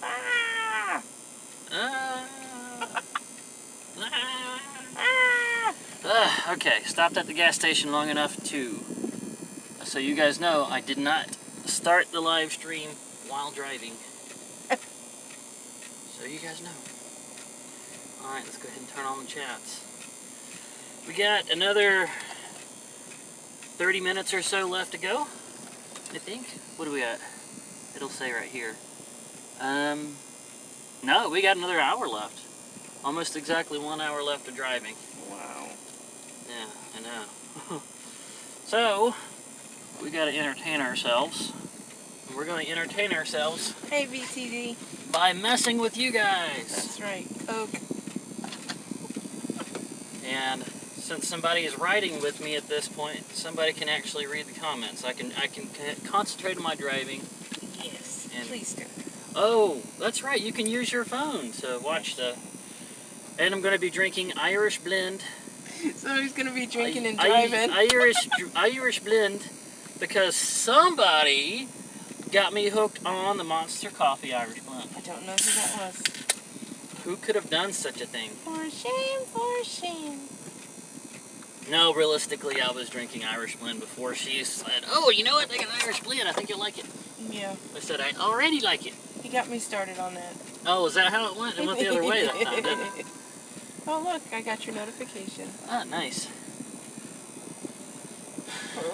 Ah! Okay, stopped at the gas station long enough so you guys know I did not start the live stream while driving. So you guys know. Alright, let's go ahead and turn on the chats. We got another 30 minutes or so left to go, I think. What do we got? It'll say right here. No, we got another hour left. Almost exactly 1 hour left of driving. Wow. Yeah, I know. So, we gotta entertain ourselves. And we're gonna entertain ourselves. Hey, VTD. By messing with you guys. That's right, Coke. And since somebody is riding with me at this point, somebody can actually read the comments. I can concentrate on my driving. Yes, and, please do. Oh, that's right. You can use your phone to watch the. And I'm going to be drinking Irish blend. So he's going to be drinking and driving. Irish blend, because somebody got me hooked on the Monster Coffee Irish blend. I don't know who that was. Who could have done such a thing? For shame, for shame. No, realistically, I was drinking Irish blend before she said, "Oh, you know what? They got Irish blend. I think you'll like it." Yeah. I said, "I already like it." He got me started on that. Oh, is that how it went? It went the other way that time, didn't it? Oh, look, I got your notification. Ah, nice.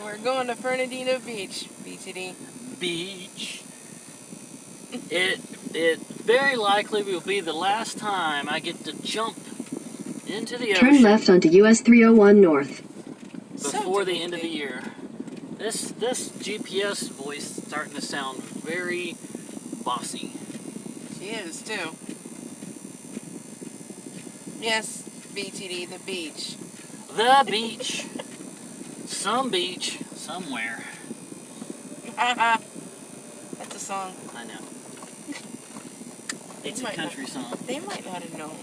We're going to Fernandina Beach, BTD. Beach. It very likely will be the last time I get to jump into the ocean. Turn left onto US 301 North. Before the end of the year. This GPS voice is starting to sound very bossy. She is, too. Yes, BTD, the beach. The beach. Some beach. Somewhere. That's a song. I know. It's a country song. They might not have known.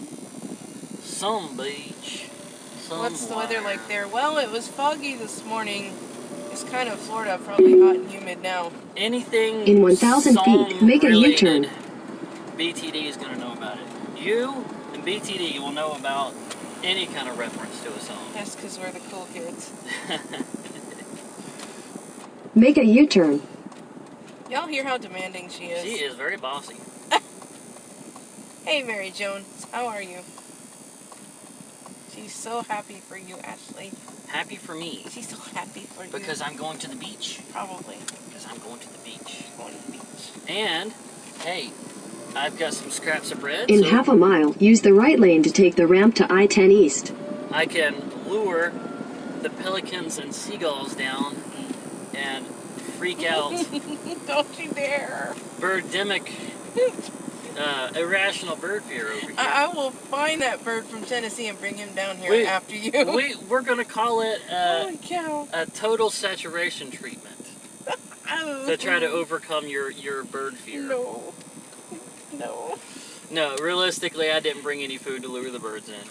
Some beach. Somewhere. What's the weather like there? Well, it was foggy this morning. It's kind of Florida, probably hot and humid now. Anything in 1,000 feet, make a U-turn. BTD is going to know about it. You and BTD will know about any kind of reference to a song. That's because we're the cool kids. Make a U-turn. Y'all hear how demanding she is? She is very bossy. Hey, Mary Jones. How are you? She's so happy for you, Ashley. Happy for me. She's so happy for you. Because I'm going to the beach. Probably. Because I'm going to the beach. Going to the beach. And, hey, I've got some scraps of bread. In half a mile, use the right lane to take the ramp to I-10 East. I can lure the pelicans and seagulls down and freak out. Don't you dare. Birdemic, irrational bird fear over here. I will find that bird from Tennessee and bring him down here after you. We're going to call it Holy cow. a total saturation treatment to try to overcome your bird fear. No. No. No, realistically, I didn't bring any food to lure the birds in.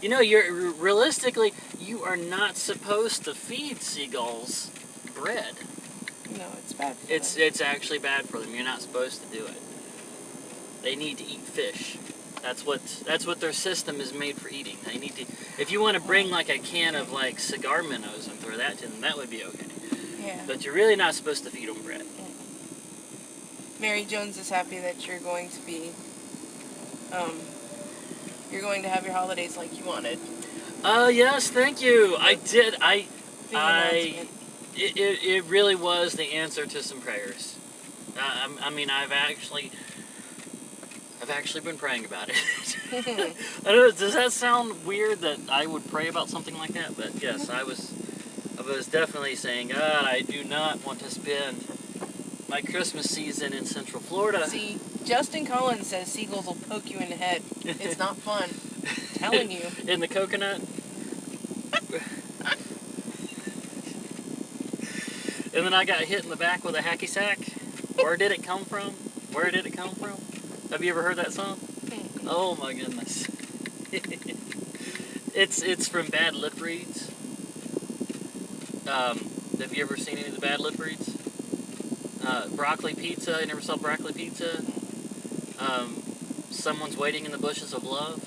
You know, realistically, you are not supposed to feed seagulls bread. No, it's bad for them. It's actually bad for them. You're not supposed to do it. They need to eat fish. That's what their system is made for eating. They need to. If you want to bring like a can of like cigar minnows and throw that to them, that would be okay. Yeah. But you're really not supposed to feed them bread. Mary Jones is happy that you're going to be, you're going to have your holidays like you wanted. Yes, thank you. I did. It really was the answer to some prayers. I mean, I've actually been praying about it. I don't know, does that sound weird that I would pray about something like that? But yes, I was definitely saying, God, I do not want to spend my Christmas season in Central Florida. See, Justin Collins says seagulls will poke you in the head. It's not fun. I'm telling you. In the coconut? And then I got hit in the back with a hacky sack. Where did it come from? Where did it come from? Have you ever heard that song? Oh my goodness. It's from Bad Lip Reads. Have you ever seen any of the Bad Lip Reads? Broccoli pizza. You never saw broccoli pizza? Someone's waiting in the bushes of love.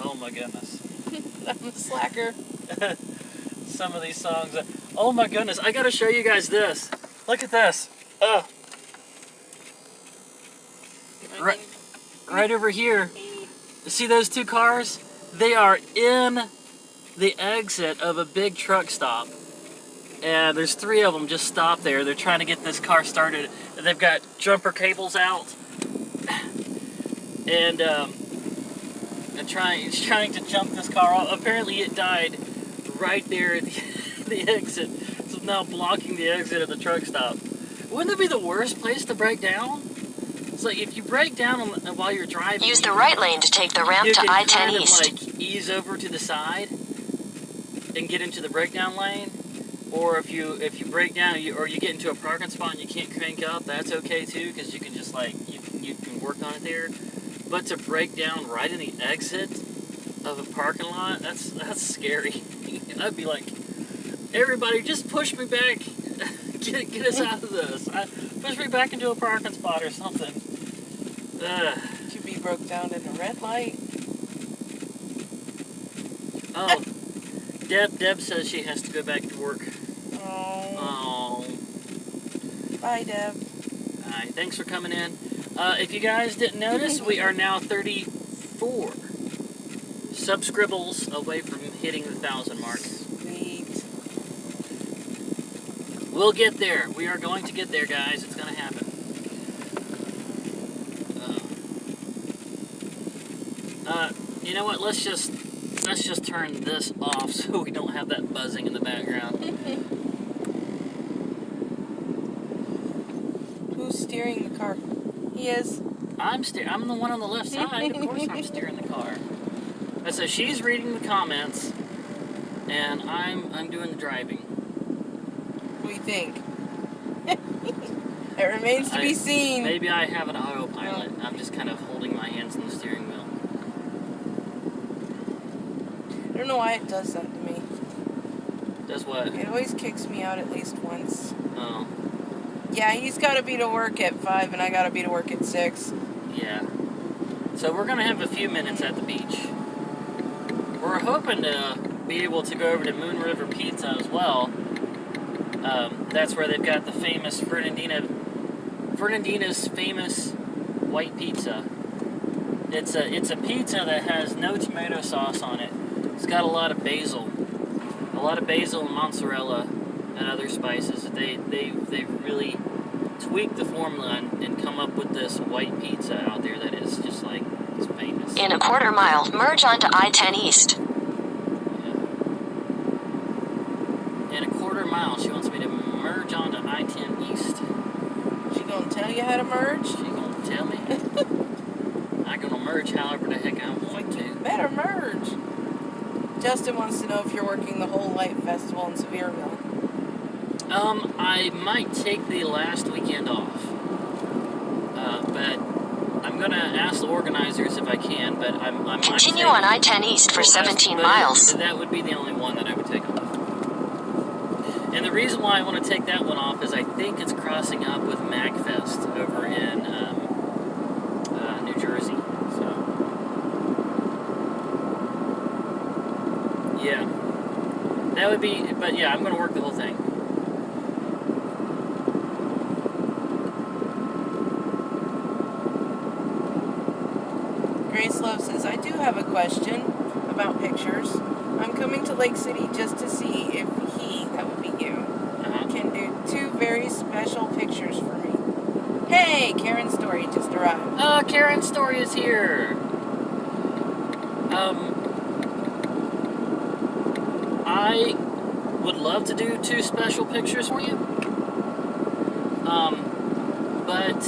Oh my goodness. I'm a slacker. Some of these songs. Oh my goodness, I gotta show you guys this. Look at this. Right over here. See those two cars? They are in the exit of a big truck stop. And there's 3 of them just stopped there. They're trying to get this car started. And they've got jumper cables out. And it's trying to jump this car off. Apparently it died right there at the exit. So now blocking the exit of the truck stop. Wouldn't that be the worst place to break down? It's like if you break down while you're driving, Use the right lane to take the ramp to I-10 kind of East. like ease over to the side and get into the breakdown lane. Or if you break down or you get into a parking spot and you can't crank up, that's okay too, because you can just like you can work on it there. But to break down right in the exit of a parking lot, that's scary. I'd be like, everybody, just push me back, get us out of this. Push me back into a parking spot or something. To be broke down in a red light. Oh, Deb says she has to go back to work. Oh. Oh. Bye, Deb. Alright, thanks for coming in. If you guys didn't notice, we are now 34 subscribbles away from hitting the 1,000 mark. Sweet. We'll get there. We are going to get there, guys. It's going to happen. You know what? Let's just turn this off so we don't have that buzzing in the background. Who's steering the car? He is. I'm the one on the left side. Of course I'm steering the car. So she's reading the comments, and I'm doing the driving. What do you think? It remains to be seen. Maybe I have an autopilot. I'm just kind of holding my hands on the steering wheel. I don't know why it does that to me. Does what? It always kicks me out at least once. Oh. Yeah, he's got to be to work at 5, and I got to be to work at 6. Yeah. So we're going to have a few minutes at the beach. We're hoping to be able to go over to Moon River Pizza as well. That's where they've got the famous Fernandina's famous white pizza. It's a pizza that has no tomato sauce on it. It's got a lot of basil and mozzarella and other spices. They've really tweaked the formula and come up with this white pizza out there that is just like, it's famous. In a quarter mile, merge onto I-10 East. In a quarter mile, she wants me to merge onto I-10 East. She gonna tell you how to merge? She gonna tell me? I'm gonna merge however the heck I want to. Better merge. Justin wants to know if you're working the whole Light Festival in Sevierville. I might take the last weekend off. But I'm gonna ask the organizers if I can, but I might Continue on I-10 East for 17 miles. That would be the only one that I would take off. And the reason why I want to take that one off is I think it's crossing up with MagFest over in New Jersey. So, yeah. That would be, but yeah, I'm going to work the whole thing. Grace Love says, I do have a question about pictures. I'm coming to Lake City just to see if that would be you, can do 2 very special pictures for me. Hey, Karen's Story just arrived. Oh, Karen's Story is here. I would love to do 2 special pictures for you. But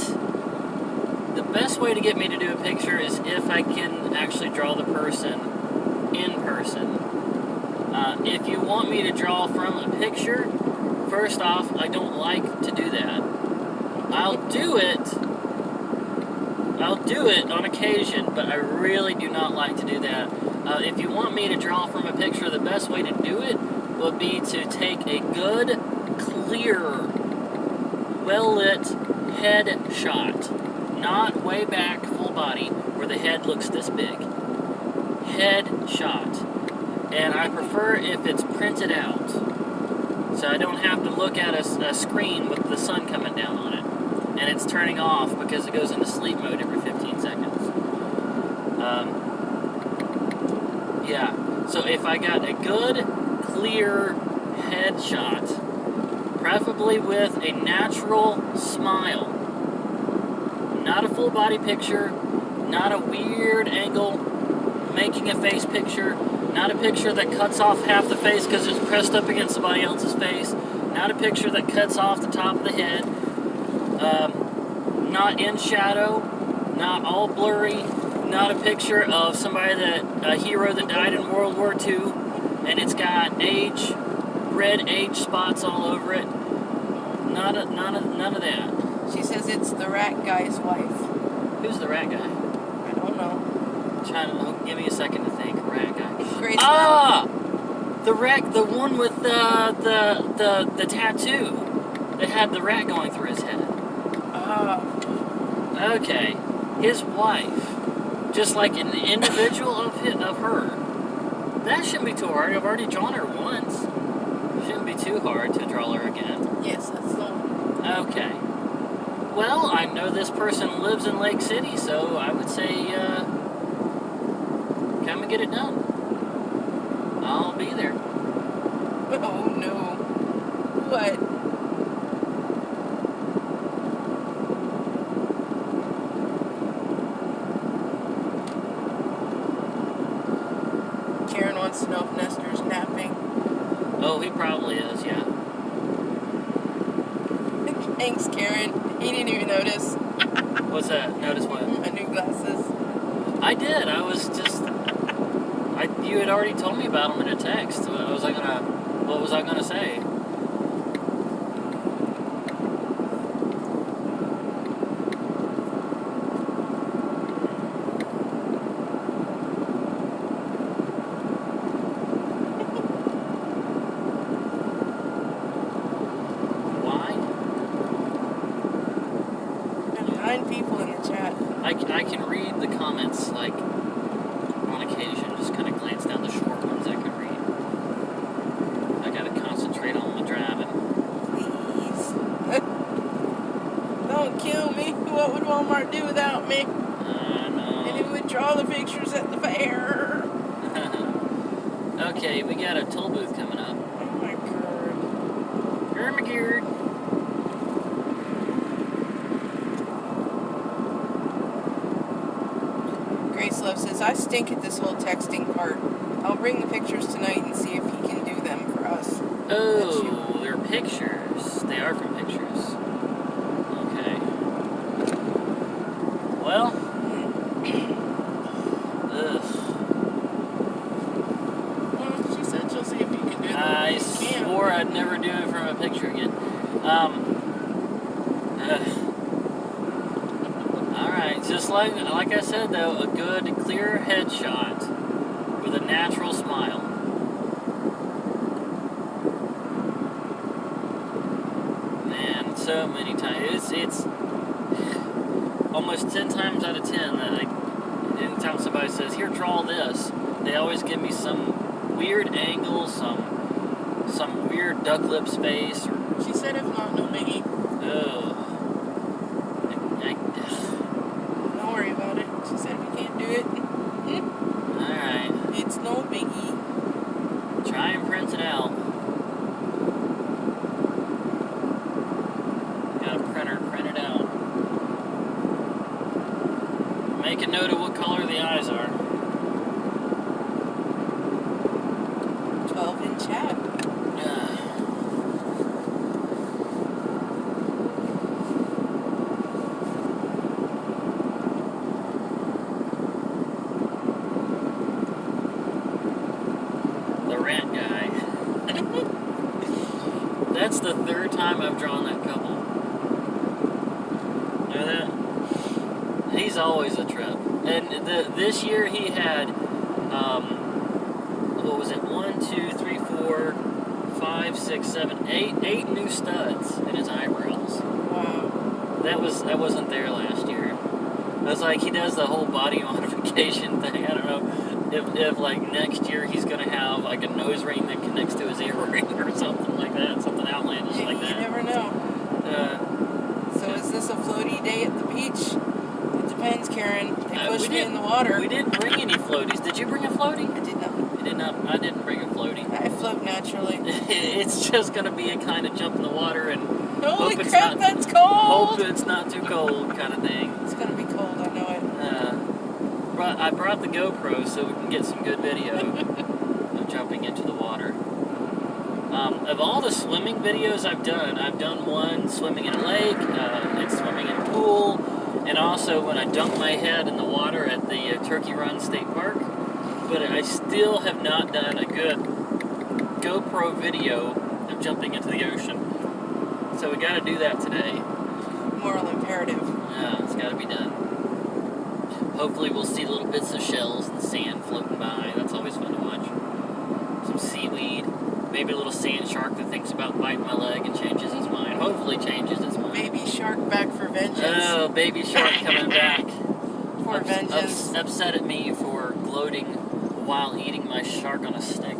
the best way to get me to do a picture is if I can actually draw the person in person. If you want me to draw from a picture, first off, I don't like to do that. I'll do it on occasion, but I really do not like to do that. If you want me to draw from a picture, the best way to do it would be to take a good, clear, well-lit head shot. not way back, full body, where the head looks this big. Head shot. And I prefer if it's printed out, so I don't have to look at a screen with the sun coming down on it, and it's turning off because it goes into sleep mode every 15 seconds. Yeah, so if I got a good, clear head shot, preferably with a natural smile, not a full body picture, not a weird angle, making a face picture, not a picture that cuts off half the face because it's pressed up against somebody else's face, not a picture that cuts off the top of the head, not in shadow, not all blurry, not a picture of a hero that died in World War II, and it's got red age spots all over it. None of that. She says it's the rat guy's wife. Who's the rat guy? I don't know. Give me a second to think. Rat guy. Grace The one with the tattoo that had the rat going through his head. Okay, his wife, just like an individual of her. That shouldn't be too hard. I've already drawn her once. Shouldn't be too hard to draw her again. Yes, that's the one. Okay. Well, I know this person lives in Lake City, so I would say, come and get it done. I'll be there. Oh no. What? Karen wants to know if Nestor's napping. Oh, he probably is, yeah. Thanks, Karen. He didn't even notice. What's that? Notice what? My new glasses. I did. I was just... you had already told me about them in a text. What was I gonna say? Why? 9 people in the chat. I can read the comments, like, on occasion, just kind of glance down the short ones I can read. I gotta concentrate on my driving. Please. Don't kill me. What would Walmart do without me? I know. And who would draw the pictures at the fair? Okay, we got a toll booth coming up. Oh my god. Ermagerd. Grace Love says, I stink at this whole texting part. I'll bring the pictures tonight and see if he can do them for us. Oh, they're pictures. They are from pictures. Okay. Well. Ugh. Well, she said she'll see if he can do them. I swore I'd never do it from a picture again. Alright, just like I said though, a good clear headshot with a natural smile. Man, so many times. It's almost 10 times out of 10 that anytime somebody says, here, draw this, they always give me some weird angle, some weird duck lips face, or... She said if not, no biggie. Ugh. Don't worry about it. She said we can't do it. Alright. It's no biggie. Try and print it out. Got a printer, print it out. Make a note of what color the eyes are. 12 in chat. The rat guy. That's the 3rd time I've drawn that couple. Know that? He's always a trip. And this year he had, what was it? 1, 2, 3, 4, 5, 6, 7, 8 new studs in his eyebrows. Wow. That wasn't there last year. I was like, he does the whole body modification thing. I don't know if like next year he's gonna have like a nose ring that connects to his earring or something like that, something outlandish like You that. never know. So is this a floaty day at the beach? It depends, Karen. They pushed me in the water. We didn't bring any floaties. Did you bring a floatie? I did not. You did not. I didn't bring a floatie. I float naturally. It's just gonna be a kind of jump in the water and Holy hope it's crap, not, that's cold! hope it's not too cold kind of thing. It's gonna be cold, I know it. I brought the GoPro so we can get some good video of jumping into the water. Of all the swimming videos I've done one swimming in a lake, and swimming in a pool, and also when I dunked my head in the water at the Turkey Run State Park. But I still have not done a good GoPro video of jumping into the ocean. So we got to do that today. Moral imperative. Yeah, it's got to be done. Hopefully we'll see little bits of shells and sand floating by. That's always fun to watch. Some seaweed. Maybe a little sand shark that thinks about biting my leg and changes its mind. Hopefully changes its mind. Baby shark back for vengeance. Oh, baby shark coming back. For vengeance. Upset at me for gloating while eating my shark on a stick.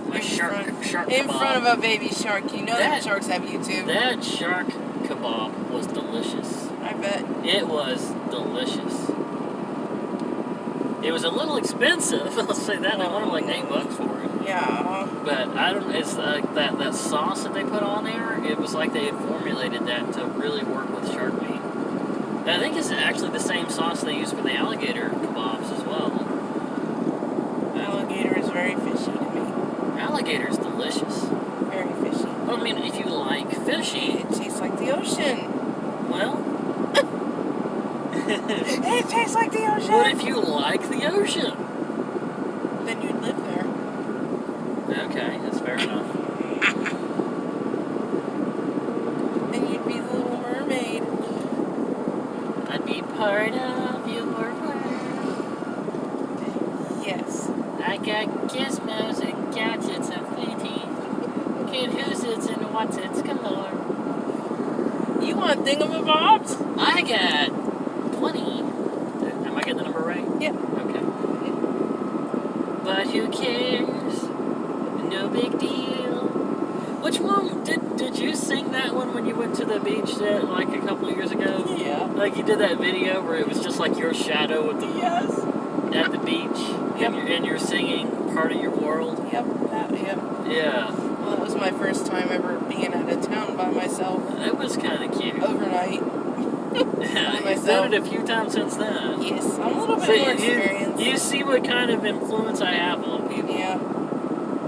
My shark kebab. In front of a baby shark. You know that sharks have YouTube. That shark kebab was delicious. I bet. It was delicious. It was a little expensive, I'll say that. I wanted like $8 for it. Yeah. But I don't. It's like that sauce that they put on there. It was like they had formulated that to really work with shark meat. And I think it's actually the same sauce they use for the alligator kebabs as well. Alligator is very fishy to me. Alligator's delicious. Very fishy. Well, I mean, if you like fishy, It tastes like the ocean. well. It tastes like the ocean. What if you like the ocean? Then you'd live there. Okay, that's fair enough. Then you'd be the Little Mermaid. I'd be part of your world. Yes. I got gizmos and gadgets and plenty. Kid who's it's and what's its galore. You want thingamabobs? I got 20. Am I getting the number right? Yeah. Okay. But who cares? No big deal. Which one did you sing that one when you went to the beach like a couple of years ago? Yeah. Like you did that video where it was just like your shadow at the Yes. beach, Yep. and you're singing part of your world. Yep. Yeah. Well, that was my first time ever being out of town by myself That was kind of cute. overnight. Yeah, by you've done it a few times since then. Yes, I'm a little bit So more experienced. you see what kind of influence I have on people. Yeah.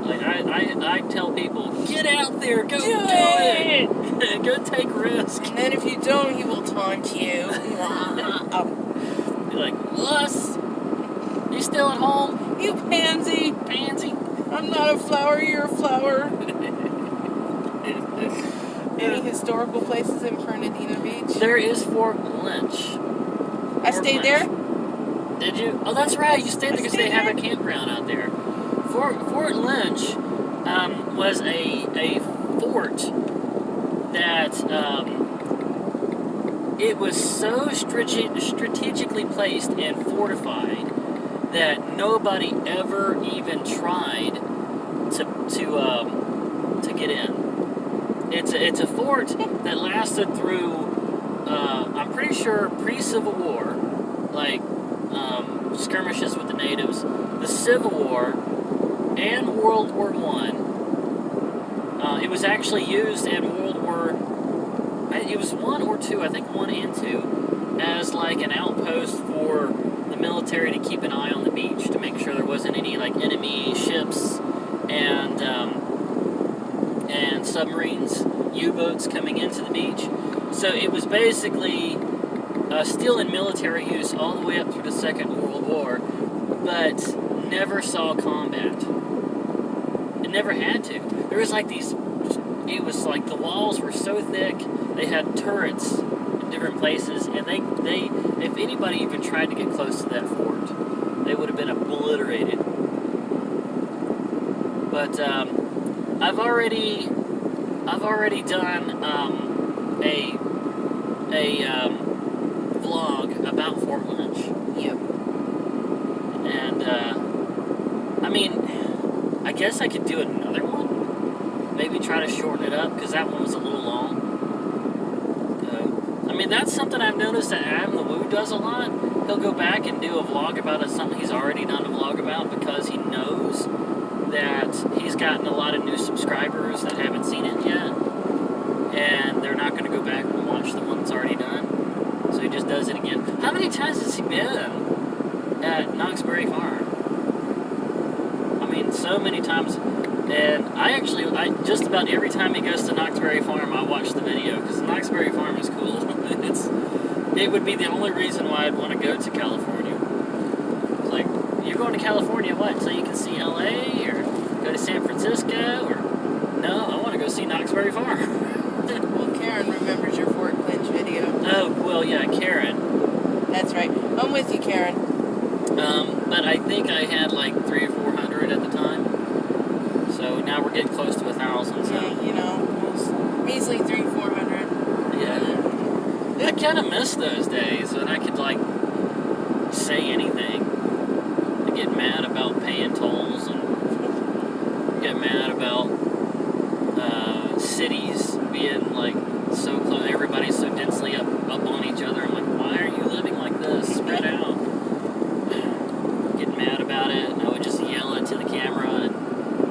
Like I tell people, get out there, go Do it, go take risks. And then if you don't, he will taunt you. Oh, Be like, wuss, you still at home, you pansy. pansy? I'm not a flower, you're a flower. Any historical places in Fernandina Beach? There is Fort Lynch. I stayed there. Did you? Oh, that's right. You stayed there because they have a campground out there. Fort Lynch was a fort that it was so strategically placed and fortified that nobody ever even tried to get in. It's a fort that lasted through I'm pretty sure pre-Civil War, like skirmishes with the natives, the Civil War, and World War I. It was actually used in World War. It was 1 or 2, I think 1 and 2, as like an outpost for the military to keep an eye on the beach to make sure there wasn't any like enemy ships and submarines, U-boats coming into the beach. So it was basically still in military use all the way up through the Second World War, but never saw combat. It never had to. There was like these. It was like the walls were so thick. They had turrets in different places, and they if anybody even tried to get close to that fort, they would have been obliterated. But I've already done a vlog about Fort Lynch. guess I could do another one. Maybe try to shorten it up, because that one was a little long. I mean, that's something I've noticed that Adam the Woo does a lot. He'll go back and do a vlog about something he's already done a vlog about, because he knows that he's gotten a lot of new subscribers that haven't seen it yet. And they're not going to go back and watch the one that's already done. So he just does it again. How many times has he been at Knoxbury Farm? I mean, so many times. And I just about every time he goes to Knoxbury Farm, I watch the video, because Knoxbury Farm is cool. It would be the only reason why I'd want to go to California. It's like, you're going to California, what, so you can see LA, or go to San Francisco, or no, I want to go see Knoxbury Farm. Well, Karen remembers your Fort Clinch video. Oh, well, yeah, Karen. That's right. I'm with you, Karen. But I think I had like 300 or 400 at the time. So now we're getting close to 1,000. So. Yeah, you know, measly 300-400. Yeah. I kind of miss those days when I could like say anything. I get mad about paying tolls and get mad about cities being like so close. Everybody's so densely up on each other. I'm like, why are you living like this? Spread out. Get mad about it, and I would just yell it to the camera and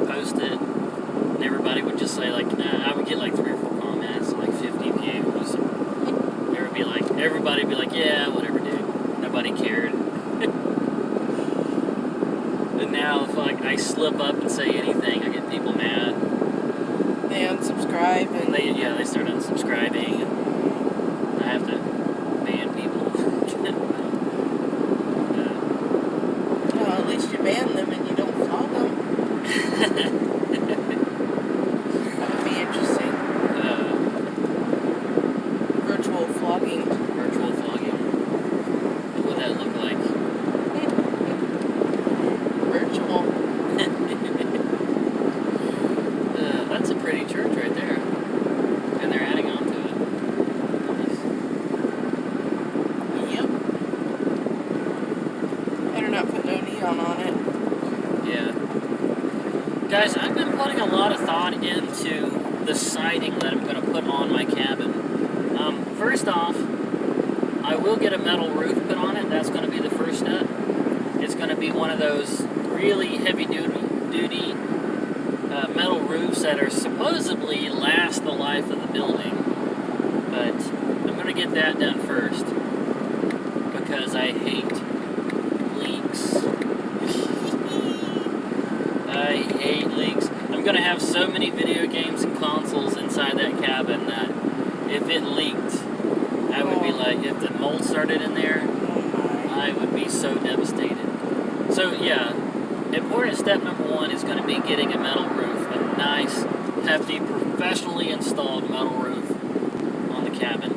post it, and everybody would just say like, I would get like 3 or 4 comments, like 50 views. And there would be like, everybody would be like, yeah, whatever, dude. Nobody cared. But now if like I slip up and say anything, I get people mad. They unsubscribe and They start unsubscribing, and I have to ban people. well, at least you ban them and you don't flog them. That would be interesting. Virtual flogging. Virtual flogging. What would that look like? Virtual. That's a pretty church right there. And they're adding on to it. Nice. Yep. Better not put no neon on it. Yeah. Guys, I've been putting a lot of thought into the siding that I'm going to put on my cabin. First off, I will get a metal roof put on it. That's going to be the first step. It's going to be one of those really heavy-duty metal roofs that are supposedly last the life of the building. But I'm going to get that done first, because I hate leaks. I hate leaks. I'm going to have so many video games and consoles inside that cabin that if it leaked, I would be like, if the mold started in there, I would be so devastated. So yeah, important step number 1 is going to be getting a metal roof, a nice, hefty, professionally installed metal roof on the cabin.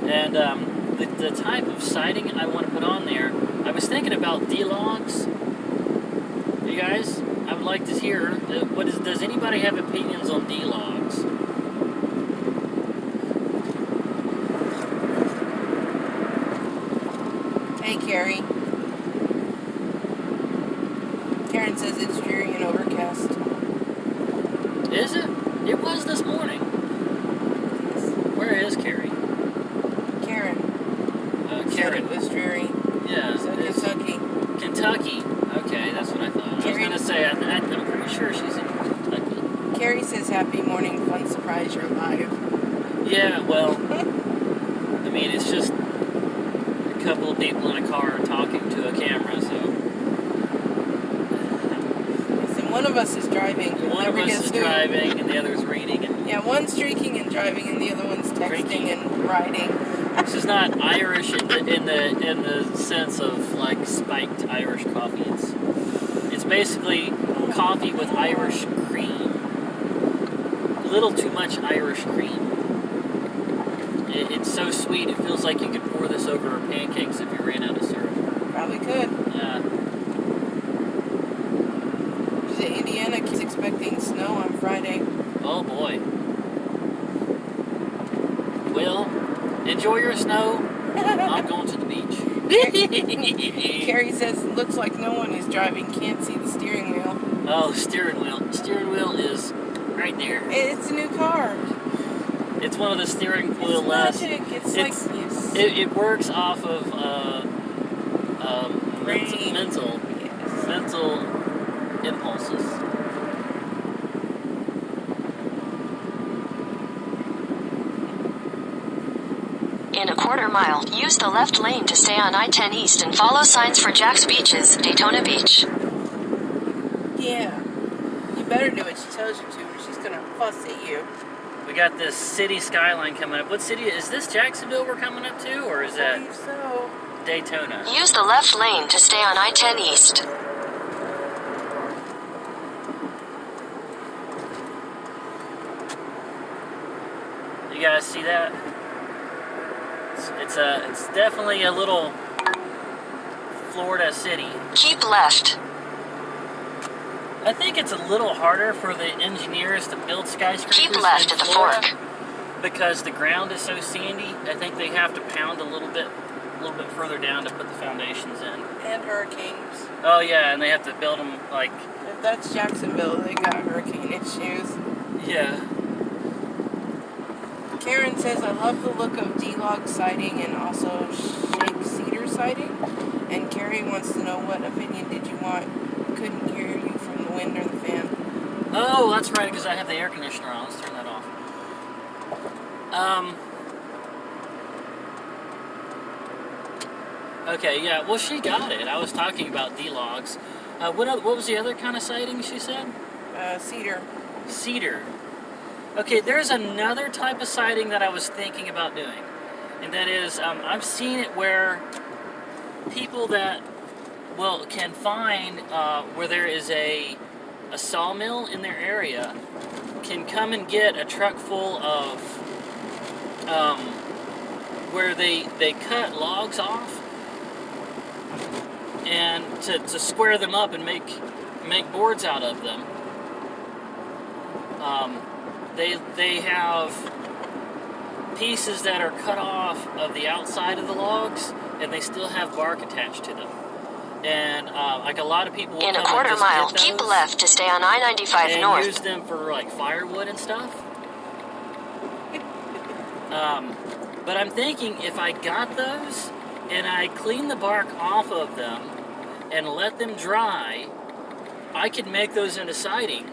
And the type of siding I want to put on there, I was thinking about D-logs. You guys, I would like to hear, does anybody have opinions on D-logs? Hey, Carrie. Karen says it's dreary and overcast. Is it? It was this morning. Where is Carrie? Karen. Said Karen. it was dreary. Yeah. So it's Kentucky. Kentucky. Okay, that's what I thought. I was Carrie- going to say, I'm pretty sure she's in Kentucky. Carrie says, happy morning, fun surprise, you're live. Yeah, well, I mean, it's just a couple of people in a car talking to a camera, so. Listen, one of us is driving. One of Never us guess is who. driving, and the other is reading. And Yeah, one's drinking and driving, and the other one's texting Drinking. and writing. this is not Irish in the sense of like spiked Irish coffee. It's basically coffee with Irish cream. A little too much Irish cream. It's so sweet, it feels like you could pour this over pancakes if you ran out of syrup. Probably could. Yeah. Indiana keeps expecting snow on Friday. Oh boy. Well, enjoy your snow. I'm going to the beach. Carrie says, looks like no one is driving, can't see the steering wheel. Oh, steering wheel. Steering wheel is right there. It's a new car. It's one of the steering wheel It's less. magic. It's like yes. It works off of Brain. mental Yes. impulses. In a quarter mile, use the left lane to stay on I-10 East and follow signs for Jack's Beaches, Daytona Beach. Yeah. You better do what she tells you to, or she's gonna fuss at you. We got this city skyline coming up. What city is this? Jacksonville we're coming up to, or is I that believe so. Daytona? Use the left lane to stay on I-10 East. You guys see that? It's definitely a little Florida city. Keep left. I think it's a little harder for the engineers to build skyscrapers Keep left in at the Florida fork. because the ground is so sandy. I think they have to pound a little bit further down to put the foundations in. And hurricanes. Oh yeah, and they have to build them like If that's Jacksonville, they got hurricane issues. yeah. Karen says, I love the look of D-Log siding and also Shake Cedar siding. And Carrie wants to know what opinion did you want? Couldn't hear you from the wind or the fan. Oh, that's right, because I have the air conditioner on. Let's turn that off. Okay, yeah. Well, she got it. I was talking about D-Logs. What was the other kind of siding she said? Cedar. Cedar. Okay, there's another type of siding that I was thinking about doing. And that is, I've seen it where people that, well, can find where there is a sawmill in their area can come and get a truck full of where they cut logs off and to square them up and make boards out of them. They have pieces that are cut off of the outside of the logs, and they still have bark attached to them. And like a lot of people will In a come and quarter just mile, get keep those left to stay on I-95 and North. use them for like firewood and stuff. But I'm thinking if I got those and I clean the bark off of them and let them dry, I could make those into siding,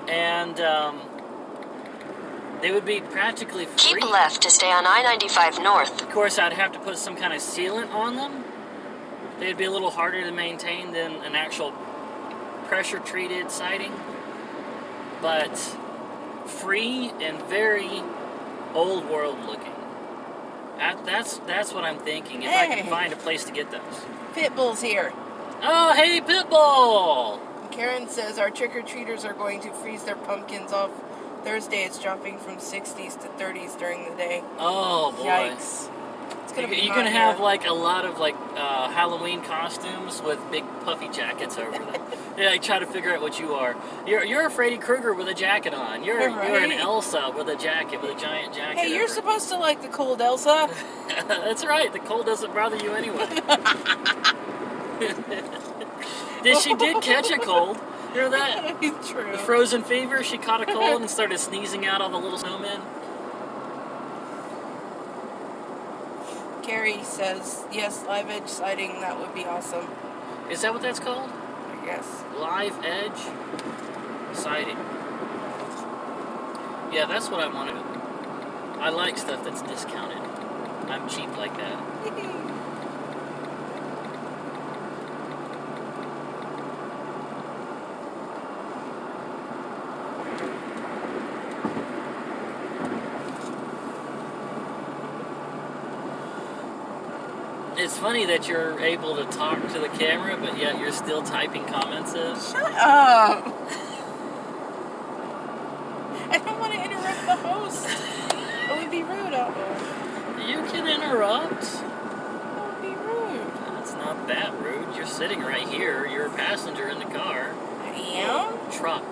and they would be practically free. Keep left to stay on I-95 North. Of course, I'd have to put some kind of sealant on them. They'd be a little harder to maintain than an actual pressure-treated siding, but free and very old-world looking. That's what I'm thinking. If I can Hey. find a place to get those. Pitbull's here. Oh, hey, Pitbull! Karen says our trick-or-treaters are going to freeze their pumpkins off Thursday. It's dropping from 60s to 30s during the day. Oh boy! Yikes. It's gonna be You're hot gonna have here. like a lot of like Halloween costumes with big puffy jackets over them. Yeah, I try to figure out what you are. You're a Freddy Krueger with a jacket on. You're an Right. Elsa with a jacket, with a giant jacket. Hey, you're over. supposed to like the cold, Elsa. That's right. The cold doesn't bother you anyway. She did catch a cold. You know that? True. The frozen fever. She caught a cold and started sneezing out all the little snowmen. Carrie says, yes, live edge siding, that would be awesome. Is that what that's called? I guess. Live edge siding. Yeah, that's what I want to do. I like stuff that's discounted. I'm cheap like that. It's funny that you're able to talk to the camera, but yet you're still typing comments in. Shut up! I don't want to interrupt the host. It would be rude. You can interrupt. It would be rude. It's not that rude. You're sitting right here. You're a passenger in the car. I am? Truck.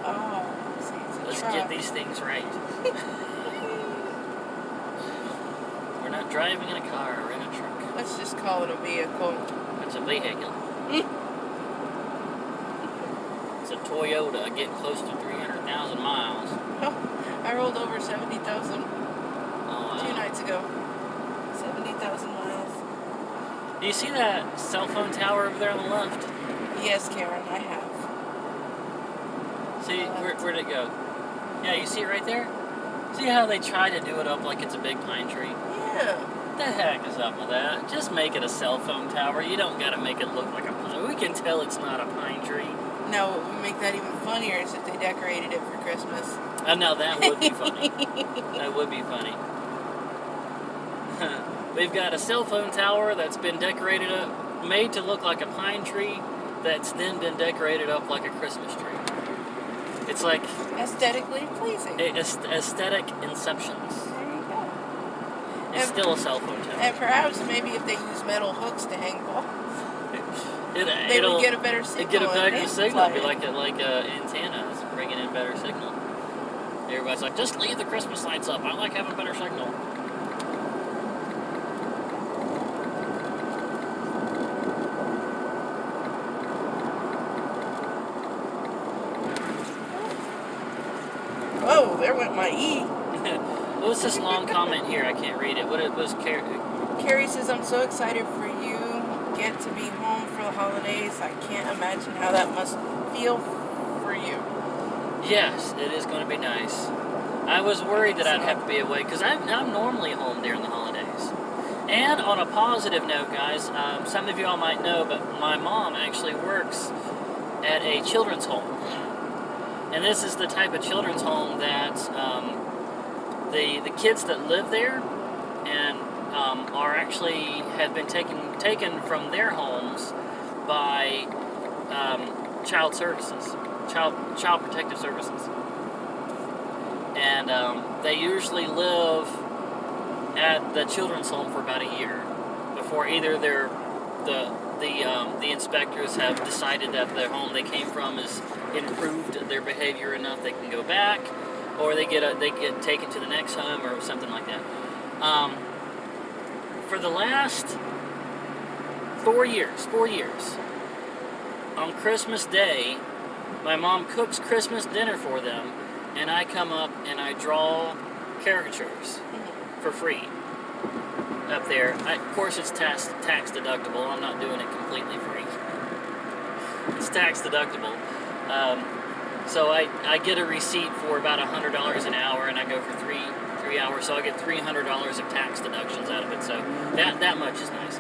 Oh, see, it's a Let's truck. get these things right. We're not driving in a car. We're in a truck. Let's just call it a vehicle. It's a vehicle. Toyota getting close to 300,000 miles. Oh, I rolled over 70,000 Oh, 2 nights ago. 70,000 miles. Do you see that cell phone tower over there on the left? Yes, Karen, I have. See, where'd it go? Yeah, you see it right there? See how they try to do it up like it's a big pine tree? Yeah. What the heck is up with that? Just make it a cell phone tower. You don't gotta make it look like a pine. We can tell it's not a pine tree. No, what would make that even funnier is if they decorated it for Christmas. Oh, no, that would be funny. That would be funny. We've got a cell phone tower that's been decorated up, made to look like a pine tree, that's then been decorated up like a Christmas tree. It's like Aesthetically pleasing. aesthetic inceptions. There you go. It's And- still a cell phone tower. And perhaps maybe if they use metal hooks to hang off, they It'll would get a better signal. get a and better they'd signal. fly Be it. like antennas, bringing in better signal. Everybody's like, just leave the Christmas lights up. I like having better signal. Whoa, there went my E. What's this long comment here? I can't read it. What it was? Carrie says, I'm so excited for you. Get to be home for the holidays. I can't imagine how that must feel for you. Yes, it is going to be nice. I was worried that I'd have to be away because I'm normally home during the holidays. And on a positive note, guys, some of you all might know, but my mom actually works at a children's home. And this is the type of children's home that the kids that live there and are actually have been taken from their homes by child services, child protective services, and they usually live at the children's home for about a year before either the inspectors have decided that the home they came from is improved their behavior enough they can go back, or they get taken to the next home or something like that. For the last 4 years, on Christmas Day, my mom cooks Christmas dinner for them, and I come up and I draw caricatures for free up there. Of course, it's tax deductible. I'm not doing it completely free. It's tax deductible. So I get a receipt for about $100 an hour, and I go for three hours, so I get $300 of tax deductions out of it. So that much is nice.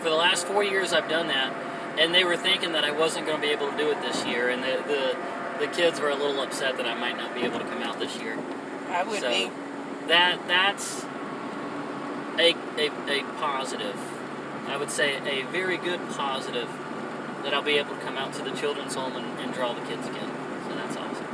For the last 4 years, I've done that, and they were thinking that I wasn't going to be able to do it this year, and the kids were a little upset that I might not be able to come out this year. I would be. That's a positive. I would say a very good positive that I'll be able to come out to the children's home and draw the kids again. So that's awesome.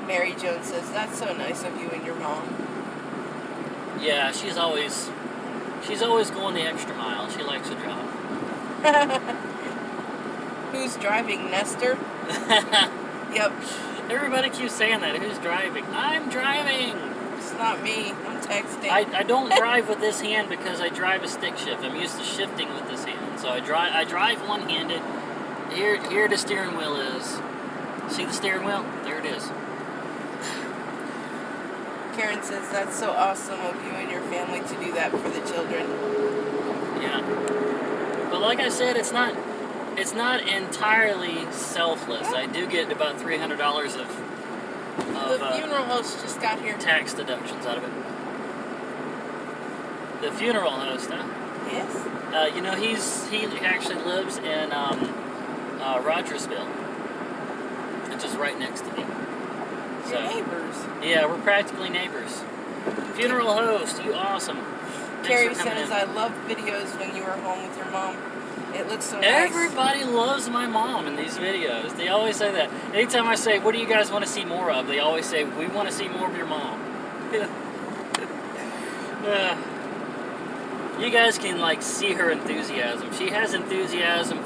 Mary Jones says, that's so nice of you and your mom. Yeah, she's always going the extra mile. She likes the job. Who's driving, Nestor? Yep. Everybody keeps saying that. Who's driving? I'm driving. It's not me. I'm texting. I don't drive with this hand because I drive a stick shift. I'm used to shifting with this hand. So I drive one-handed. Here the steering wheel is. See the steering wheel? There it is. Karen says, that's so awesome of you and your family to do that for the children. Yeah. But like I said, it's not entirely selfless. I do get about $300 of The funeral host just got here. tax deductions out of it. The funeral host, huh? Yes. He actually lives in Rogersville, which is right next to me. Your neighbors. Yeah, we're practically neighbors. Funeral host, you awesome. Thanks Carrie for coming says, in. I love videos when you were home with your mom. It looks so nice. Everybody loves my mom in these videos. They always say that. Anytime I say, what do you guys want to see more of? They always say, we want to see more of your mom. You guys can see her enthusiasm. She has enthusiasm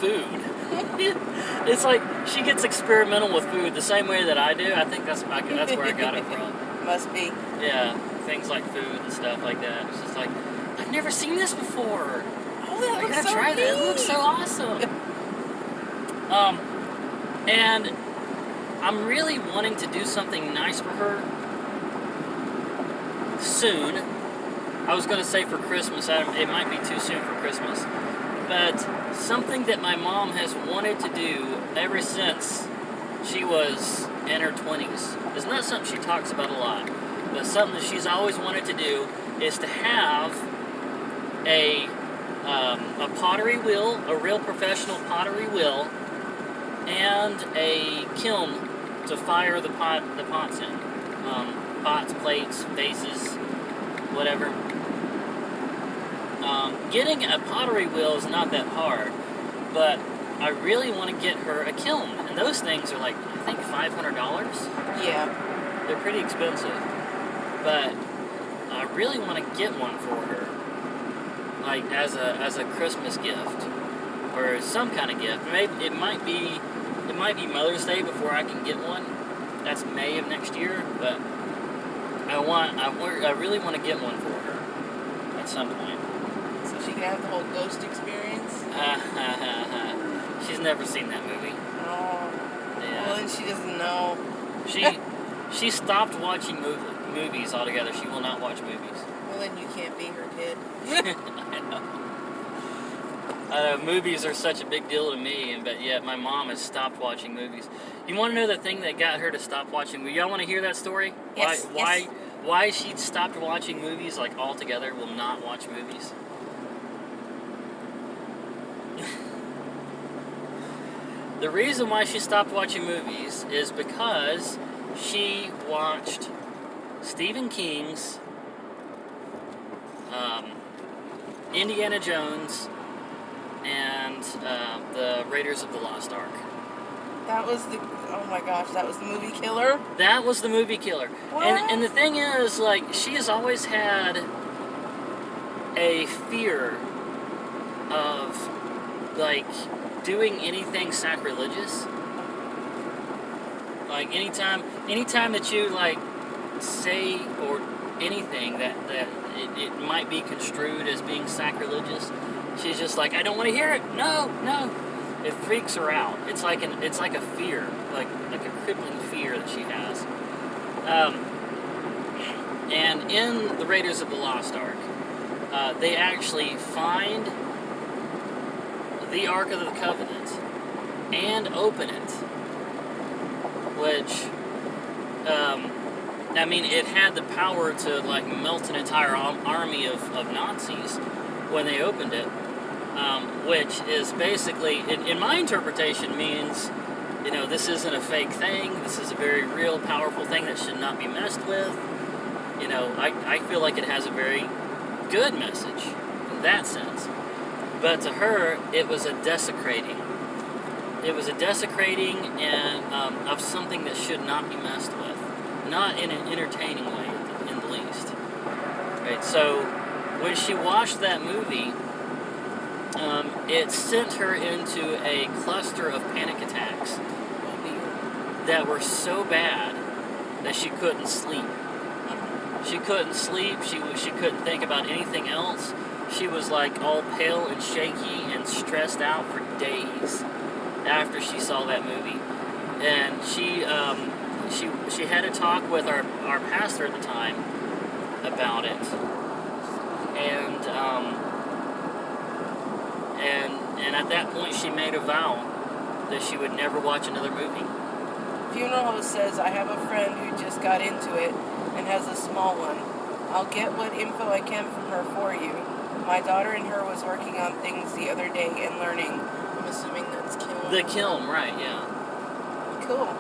food. It's like she gets experimental with food the same way that I do. I think that's where I got it from. Must be. Yeah, things like food and stuff like that. It's just like, I've never seen this before. Oh, that I looks gotta so try neat. that. It looks so awesome. And I'm really wanting to do something nice for her soon. I was going to say for Christmas. It might be too soon for Christmas. But something that my mom has wanted to do ever since she was in her 20s. It's not something she talks about a lot, but something that she's always wanted to do is to have a pottery wheel, a real professional pottery wheel, and a kiln to fire the pots in. Pots, plates, vases, whatever. Getting a pottery wheel is not that hard, but I really want to get her a kiln, and those things are like, I think $500. Yeah. They're pretty expensive, but I really want to get one for her, like as a Christmas gift or some kind of gift. Maybe it might be Mother's Day before I can get one. That's May of next year, but I really want to get one for her at some point. So she can have the whole ghost experience. She's never seen that movie. Oh. Yeah. Well, then she doesn't know. She stopped watching movies altogether. She will not watch movies. Well, then you can't be her kid. I know. Movies are such a big deal to me, but yet my mom has stopped watching movies. You want to know the thing that got her to stop watching movies? Y'all want to hear that story? Yes. Why she stopped watching movies, like altogether, will not watch movies? The reason why she stopped watching movies is because she watched Stephen King's Indiana Jones and the Raiders of the Lost Ark. That was the, oh my gosh, that was the movie killer? That was the movie killer. What? And the thing is, like, she has always had a fear of, like, doing anything sacrilegious. Like, anytime that you, like, say or anything that it might be construed as being sacrilegious, she's just like, I don't want to hear it. No. It freaks her out. It's like a fear, like a crippling fear that she has. And in the Raiders of the Lost Ark, they actually find the Ark of the Covenant and open it, which, I mean, it had the power to, like, melt an entire army of Nazis when they opened it, which is basically, in my interpretation, means, you know, this isn't a fake thing, this is a very real, powerful thing that should not be messed with. You know, I feel like it has a very good message in that sense. But to her, it was a desecrating. It was a desecrating and of something that should not be messed with. Not in an entertaining way, in the least. Right? So, when she watched that movie, it sent her into a cluster of panic attacks that were so bad that she couldn't sleep. She couldn't sleep. She couldn't think about anything else. She was like all pale and shaky and stressed out for days after she saw that movie. And she had a talk with our pastor at the time about it. And at that point she made a vow that she would never watch another movie. Funeral host says, I have a friend who just got into it and has a small one. I'll get what info I can from her for you. My daughter and her was working on things the other day and learning. I'm assuming that's kiln. The kiln, right, yeah. Cool.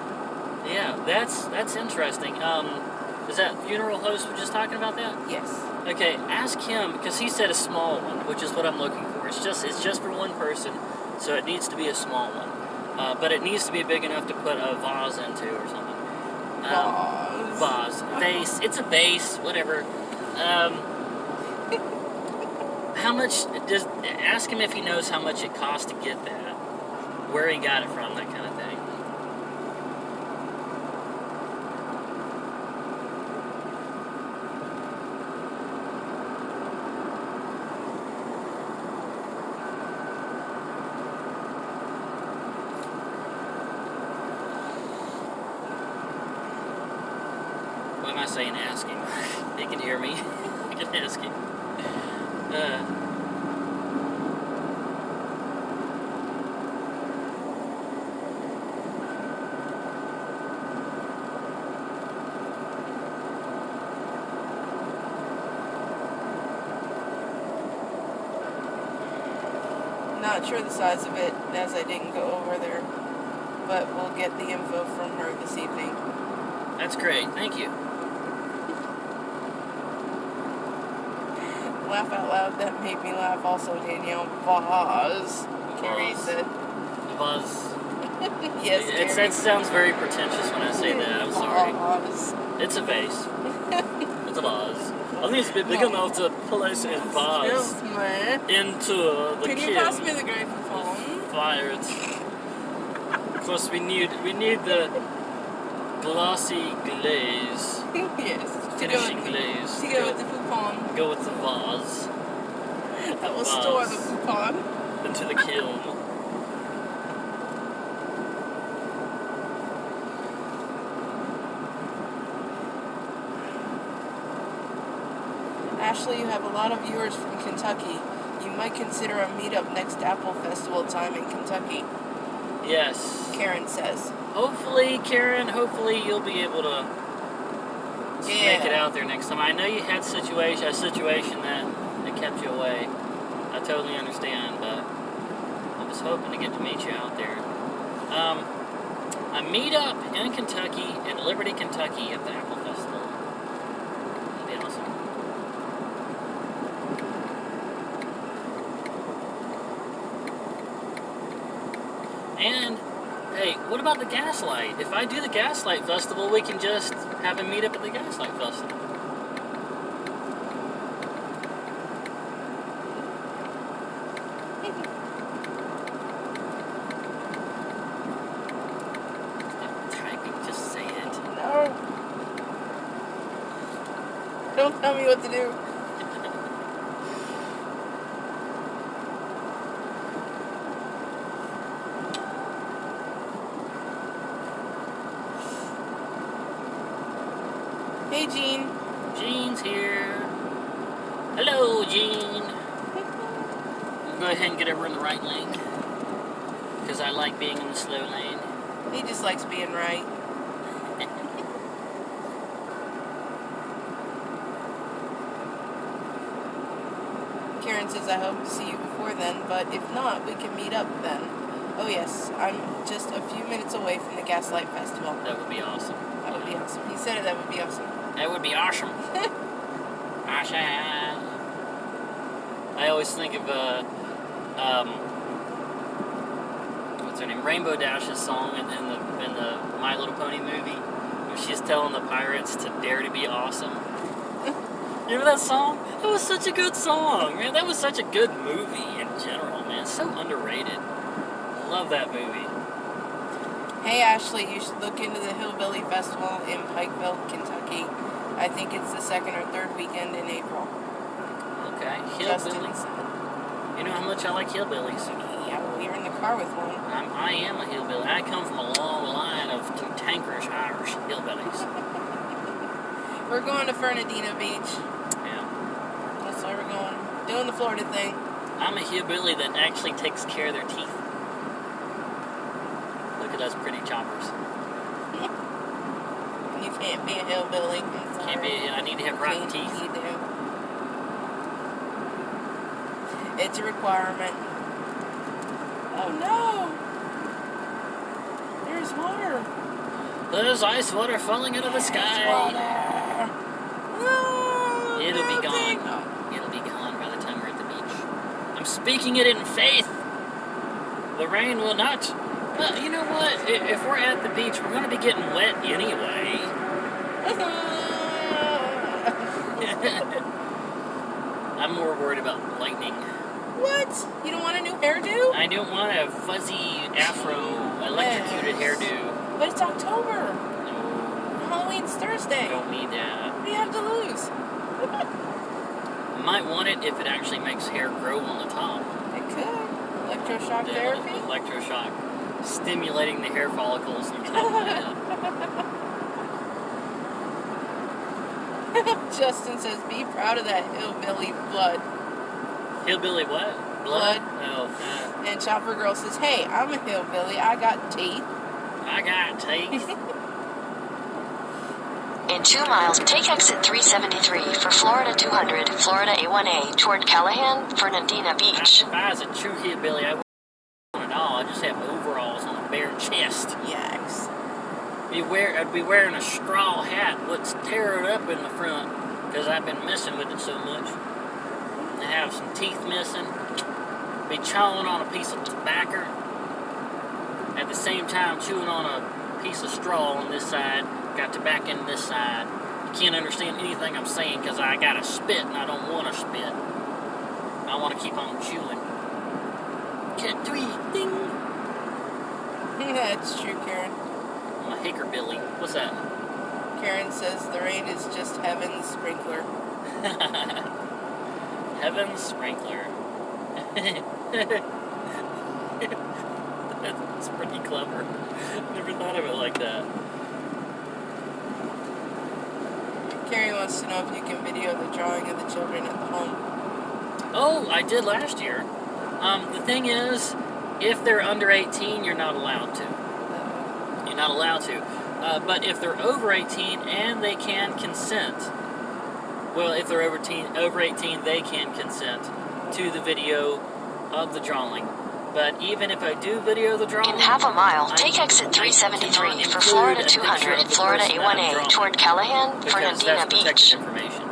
Yeah, that's interesting. Is that funeral host was just talking about that? Yes. Okay, ask him, because he said a small one, which is what I'm looking for. It's just for one person, so it needs to be a small one. But it needs to be big enough to put a vase into or something. Vase. Vase. It's a vase, whatever. How much ask him if he knows how much it costs to get that. where he got it from, that kind of thing. What am I saying? Ask him. He can hear me. I can ask him. Not sure the size of it, as I didn't go over there, but we'll get the info from her this evening. That's great. Thank you. Laugh out loud, that made me laugh also, Danielle. Vase, Carrie said. Vase. Yes, Carrie. It sounds very pretentious when I say that. I'm sorry. Vase. It's a vase. It's a vase. I think it's a bit big enough to place a vase into the Can you kiln. pass me the gramophone? Fire it. Of course, we need the glossy glaze. Yes. Finishing glaze. To go with the coupon. Go with the vase. I will store the coupon. Into the kiln. Ashley, you have a lot of viewers from Kentucky. You might consider a meetup next Apple Festival time in Kentucky. Yes. Karen says. Hopefully, Karen, you'll be able to make it out there next time. I know you had a situation that kept you away. I totally understand, but I was hoping to get to meet you out there. A meetup in Kentucky, in Liberty, Kentucky, at the Apple Festival. That'd be awesome. And, hey, what about the Gaslight? If I do the Gaslight Festival, we can just have a meetup at the Gaslight Festival. Stop typing, just say it. No. Don't tell me what to do. Hey, Jean. Jean's here. Hello, Jean. Go ahead and get over in the right lane. Because I like being in the slow lane. He just likes being right. Karen says, I hope to see you before then, but if not, we can meet up then. Oh yes, I'm just a few minutes away from the Gaslight Festival. That would be awesome. That would be awesome. He said it, that would be awesome. That would be awesome. Awesome. I always think of what's her name? Rainbow Dash's song in the My Little Pony movie, where she's telling the pirates to dare to be awesome. You remember that song? That was such a good song, man. That was such a good movie in general, man. So underrated. Love that movie. Hey Ashley, you should look into the Hillbilly Festival in Pikeville, Kentucky. I think it's the second or third weekend in April. Okay, Justin hillbilly. said. You know how much I like hillbillies. Yeah, well, you're in the car with one. I am a hillbilly. I come from a long line of cantankerous Irish hillbillies. We're going to Fernandina Beach. Yeah. That's why we're going. Doing the Florida thing. I'm a hillbilly that actually takes care of their teeth. Look at us pretty choppers. You can't be a hillbilly. I'm sorry. Can't be. I need to have rotten You teeth. do. It's a requirement. Oh no! There's water. There's ice water falling out of the sky. Water. No, It'll be nothing. gone. It'll be gone by the time we're at the beach. I'm speaking it in faith. The rain will not. Well, you know what? If we're at the beach, we're going to be getting wet anyway. Oh. I'm more worried about lightning. What? You don't want a new hairdo? I don't want a fuzzy afro electrocuted hairdo. But it's October. No, Halloween's Thursday. I don't need that. What do you have to lose? I might want it if it actually makes hair grow on the top. It could. Electroshock therapy? Electroshock. Stimulating the hair follicles on top of that. Justin says, be proud of that hillbilly blood. Hillbilly what? Blood. Oh, And Chopper Girl says, hey, I'm a hillbilly. I got teeth. I got teeth. In 2 miles, take exit 373 for Florida 200, Florida A1A, toward Callahan, Fernandina Beach. If I was a true hillbilly, I wouldn't want it all. I just have overalls on a bare chest. Yikes. I'd be wearing a straw hat, what's tear it up in the front, because I've been messing with it so much. I have some teeth missing. Be chawing on a piece of tobacco. At the same time, chewing on a piece of straw on this side. Got tobacco in this side. You can't understand anything I'm saying because I got to spit and I don't want to spit. I want to keep on chewing. Can't do anything. Yeah, it's true, Karen. I'm a hickerbilly. What's that? Karen says the rain is just heaven's sprinkler. Heaven's sprinkler. That's pretty clever. Never thought of it like that. Carrie wants to know if you can video the drawing of the children at the home. Oh, I did last year. The thing is, if they're under 18, you're not allowed to. You're not allowed to. But if they're over 18 and they can consent, well, if they're over 18, they can consent to the video of the drawing. But even if I do video the drawing... In half a mile, take exit 373 for Florida 200, Florida A1A, toward Callahan, Fernandina Beach. Information.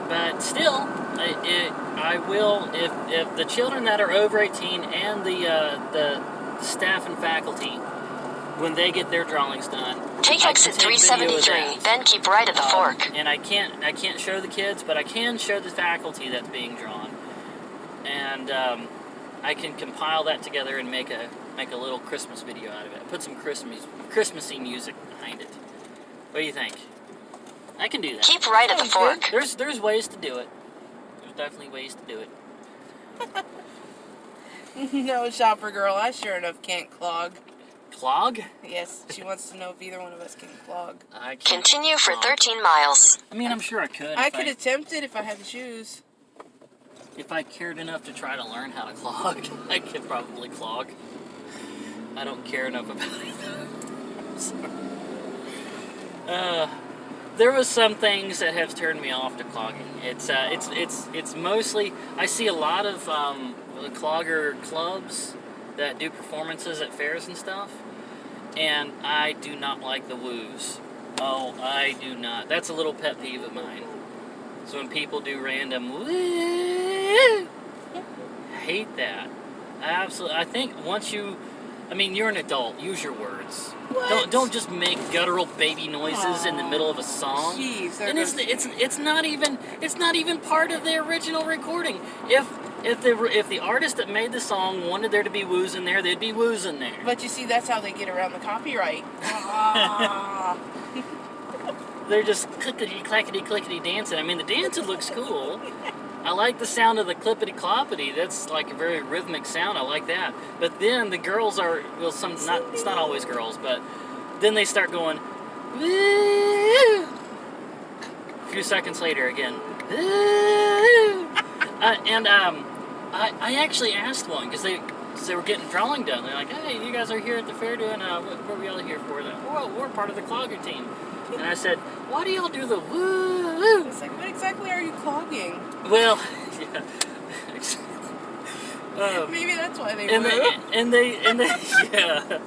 But still, I will, if the children that are over 18 and the staff and faculty, when they get their drawings done... Take exit 373, then keep right at the fork. And I can't show the kids, but I can show the faculty that's being drawn. And I can compile that together and make a little Christmas video out of it. Put some Christmassy music behind it. What do you think? I can do that. Keep right at the fork. There's ways to do it. There's definitely ways to do it. No, Shopper Girl, I sure enough can't clog. Clog? Yes, she wants to know if either one of us can clog. I can't Continue for clog. 13 miles. I mean, I'm sure I could. I could attempt it if I had the shoes. If I cared enough to try to learn how to clog, I could probably clog. I don't care enough about it, though. I'm sorry. There was some things that have turned me off to clogging. It's mostly, I see a lot of clogger clubs that do performances at fairs and stuff, and I do not like the woos. Oh, I do not. That's a little pet peeve of mine. So when people do random woo, hate that. Absolutely. I think once you're an adult. Use your words. What? Don't just make guttural baby noises in the middle of a song. Jeez, and it's not even part of the original recording. If the artist that made the song wanted there to be woos in there, there'd be woos in there. But you see, that's how they get around the copyright. Ah. They're just clickety clackety clickety dancing. I mean, the dancing looks cool. I like the sound of the clippity cloppity. That's like a very rhythmic sound. I like that. But then the girls are, well, it's not always girls, but then they start going, woo. A few seconds later again, woo. I actually asked one because they were getting drawing done. They're like, hey, you guys are here at the fair doing what are we all here for? Like, well, we're part of the clogger team. And I said, why do y'all do the woo? It's like, what exactly are you clogging? Well, yeah. Maybe that's why they and woo. they yeah.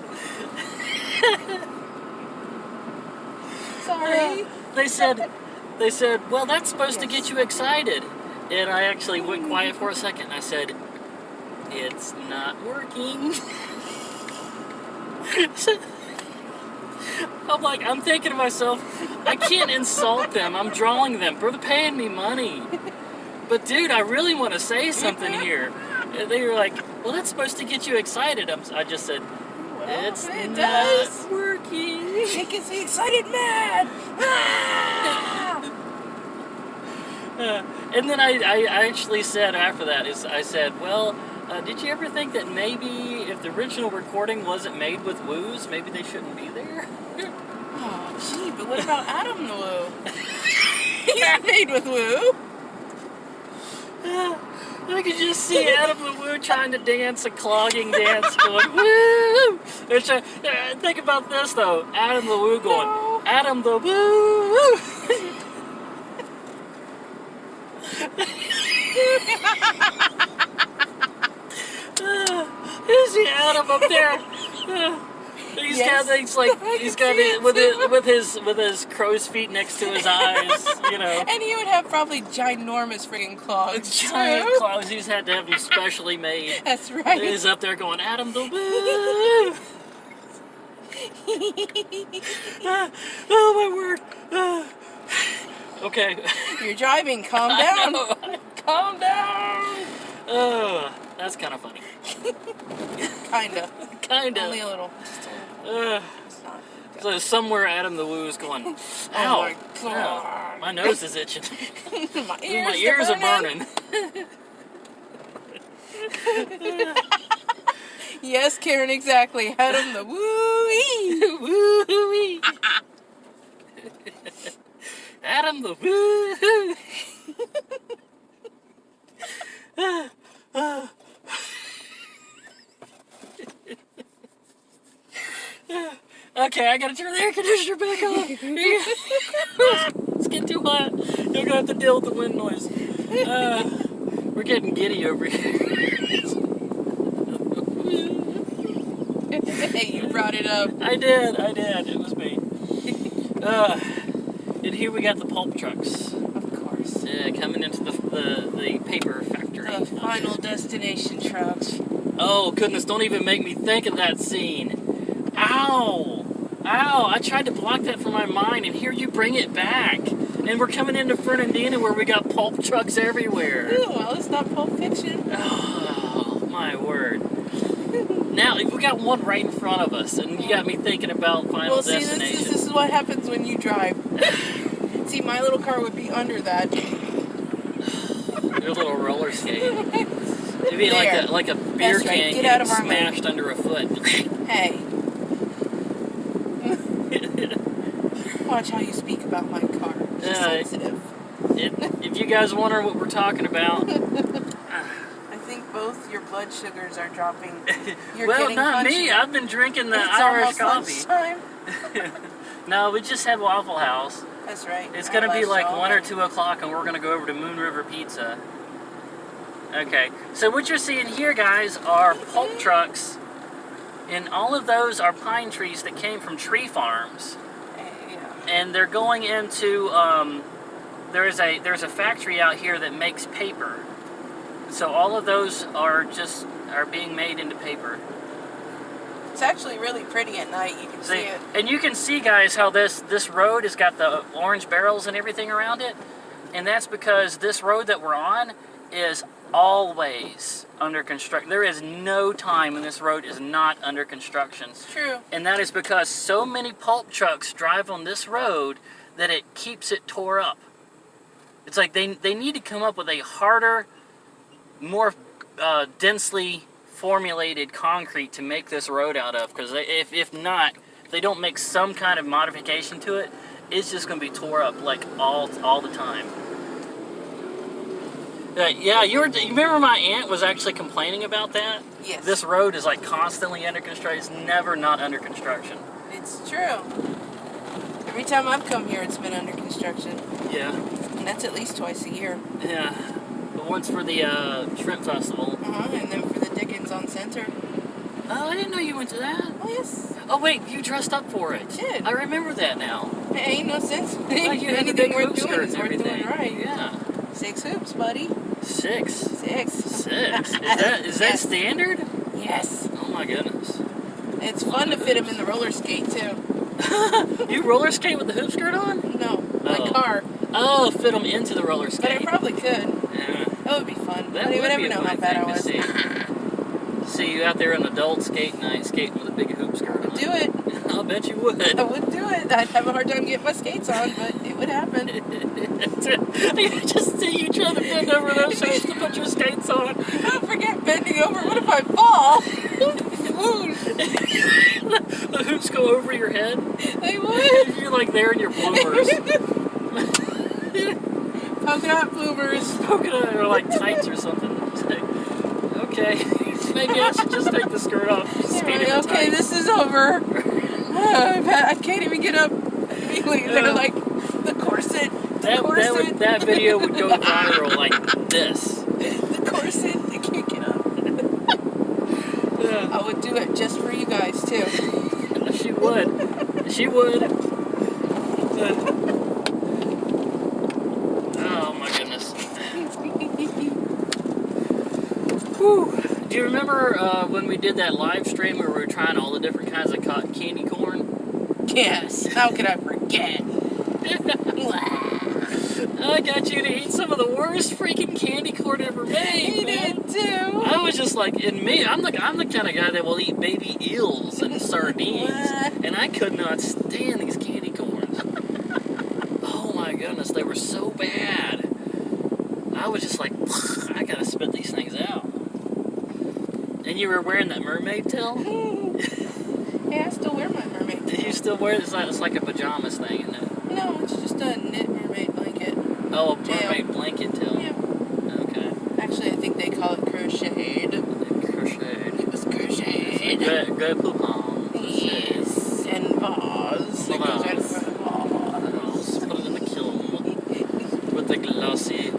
Sorry. They said, well, that's supposed to get you excited. And I actually went quiet for a second. And I said, it's not working. I'm thinking to myself, I can't insult them. I'm drawing them. They're paying me money. But dude, I really want to say something here. And they were like, well, that's supposed to get you excited. I just said, it's it not does. working. It gets me excited mad. And then I actually said after that, I said, well, did you ever think that maybe if the original recording wasn't made with woos, maybe they shouldn't be there? Oh, gee, but what about Adam the Woo? He's made with woo. I could just see Adam the Woo trying to dance a clogging dance, going woo. Think about this though, Adam the Woo going, No. Adam the Woo. Is he Adam up there? He's Yes. got it with his crow's feet next to his eyes, you know. And he would have probably ginormous friggin' claws. Giant too. claws. He's had to have them specially made. That's right. He's up there going, Adam the Woo. Oh my word. Okay. You're driving. Calm down. know. Calm down. That's kind of funny. Kinda. Kinda. Only a little. Just a little. It's not. So somewhere Adam the Woo is going, ow, Oh my God. ow, my nose is itching. My My ears are burning. Yes, Karen, exactly. Adam the woo-wee. Woo-wee. Adam the Woo. Okay, I gotta turn the air conditioner back on. It's getting too hot. You're gonna have to deal with the wind noise. We're getting giddy over here. Hey, you brought it up. I did. It was me. And here we got the pulp trucks. Of course. Coming into the paper factory. The final destination trucks. Oh, goodness, don't even make me think of that scene. Ow! I tried to block that from my mind, and here you bring it back. And we're coming into Fernandina where we got pulp trucks everywhere. Ooh, well, it's not Pulp Fiction. Oh, my word. Now, we got one right in front of us, and you got me thinking about Final Well, see, Destination. this is what happens when you drive. See, my little car would be under that. Your little roller skate. It'd be There. like a beer That's right. can Get out getting of our way. smashed under a foot. Hey. Watch how you speak about my car. She's sensitive. If you guys wonder what we're talking about, I think both your blood sugars are dropping. You're well, getting not punchy. me. I've been drinking the It's Irish almost coffee. lunchtime. No, we just had Waffle House. That's right. It's going to be Eyelash like all 1 or right. 2 o'clock, and we're going to go over to Moon River Pizza. Okay, so what you're seeing here, guys, are pulp trucks, and all of those are pine trees that came from tree farms. Yeah. And they're going into there's a factory out here that makes paper. So all of those are being made into paper. It's actually really pretty at night. You can see it. And you can see, guys, how this road has got the orange barrels and everything around it, and that's because this road that we're on is always under construction. There is no time when this road is not under construction. It's true. And that is because so many pulp trucks drive on this road that it keeps it tore up. It's like they need to come up with a harder, more densely formulated concrete to make this road out of, because if not, if they don't make some kind of modification to it, it's just going to be tore up like all the time. Yeah, you remember my aunt was actually complaining about that? Yes. This road is like constantly under construction. It's never not under construction. It's true. Every time I've come here, it's been under construction. Yeah. And that's at least twice a year. Yeah. But once for the Shrimp Festival. And then for the Dickens on Center. Oh, I didn't know you went to that. Oh, yes. Oh, wait, you dressed up for it. I did. I remember that now. It ain't no sense. Oh, you had the Anything big we're hoop doing skirt is and worth everything. doing right. Yeah. 6 hoops, buddy. 6. 6. 6. Is that Yes. standard? Yes. Oh my goodness. It's fun to fit him in the roller skate, too. You roller skate with the hoop skirt on? No, my Oh. car. Oh, fit them into the roller But I skate. probably could. Yeah. That would be fun. That But you would would be never a know how fun fat I thing was. to see. See you out there on adult skate night, skating with a big hoop skirt on. Do it. I'll bet you would. I would do it. I'd have a hard time getting my skates on, but it would happen. I just see you trying to bend over those things to put your skates on. Don't forget bending over. What if I fall? The hoops go over your head. They would. You're like there in your bloomers. Polka dot bloomers. Polka dot or like tights or something. It's like, okay, maybe I should just take the skirt off. Skate in the Okay, tights. this is over. I can't even get up. They're like the corset. That video would go viral like this. The corset. I can't get up. I would do it just for you guys too. She would. She would. Oh my goodness. Whew. Do you remember when we did that live stream where we were trying all the different kinds of cotton candy corn? Yes. How could I forget? I got you to eat some of the worst freaking candy corn ever made. He did too. I was just like, I'm the kind of guy that will eat baby eels and sardines, and I could not stand these candy corns. Oh my goodness, they were so bad. I was just like, I gotta spit these things out. And you were wearing that mermaid tail? Yeah, I still wear my mermaid Do you still wear it? It's like a pajamas thing, isn't it? No, it's just a knit mermaid blanket. Oh, a Tail. mermaid blanket tail. Yeah. Okay. Actually, I think they call it crocheted. Crocheted. It was crocheted. Good poupon. Yes. And vase. It goes right for the vase. Put it in the kiln with the glossy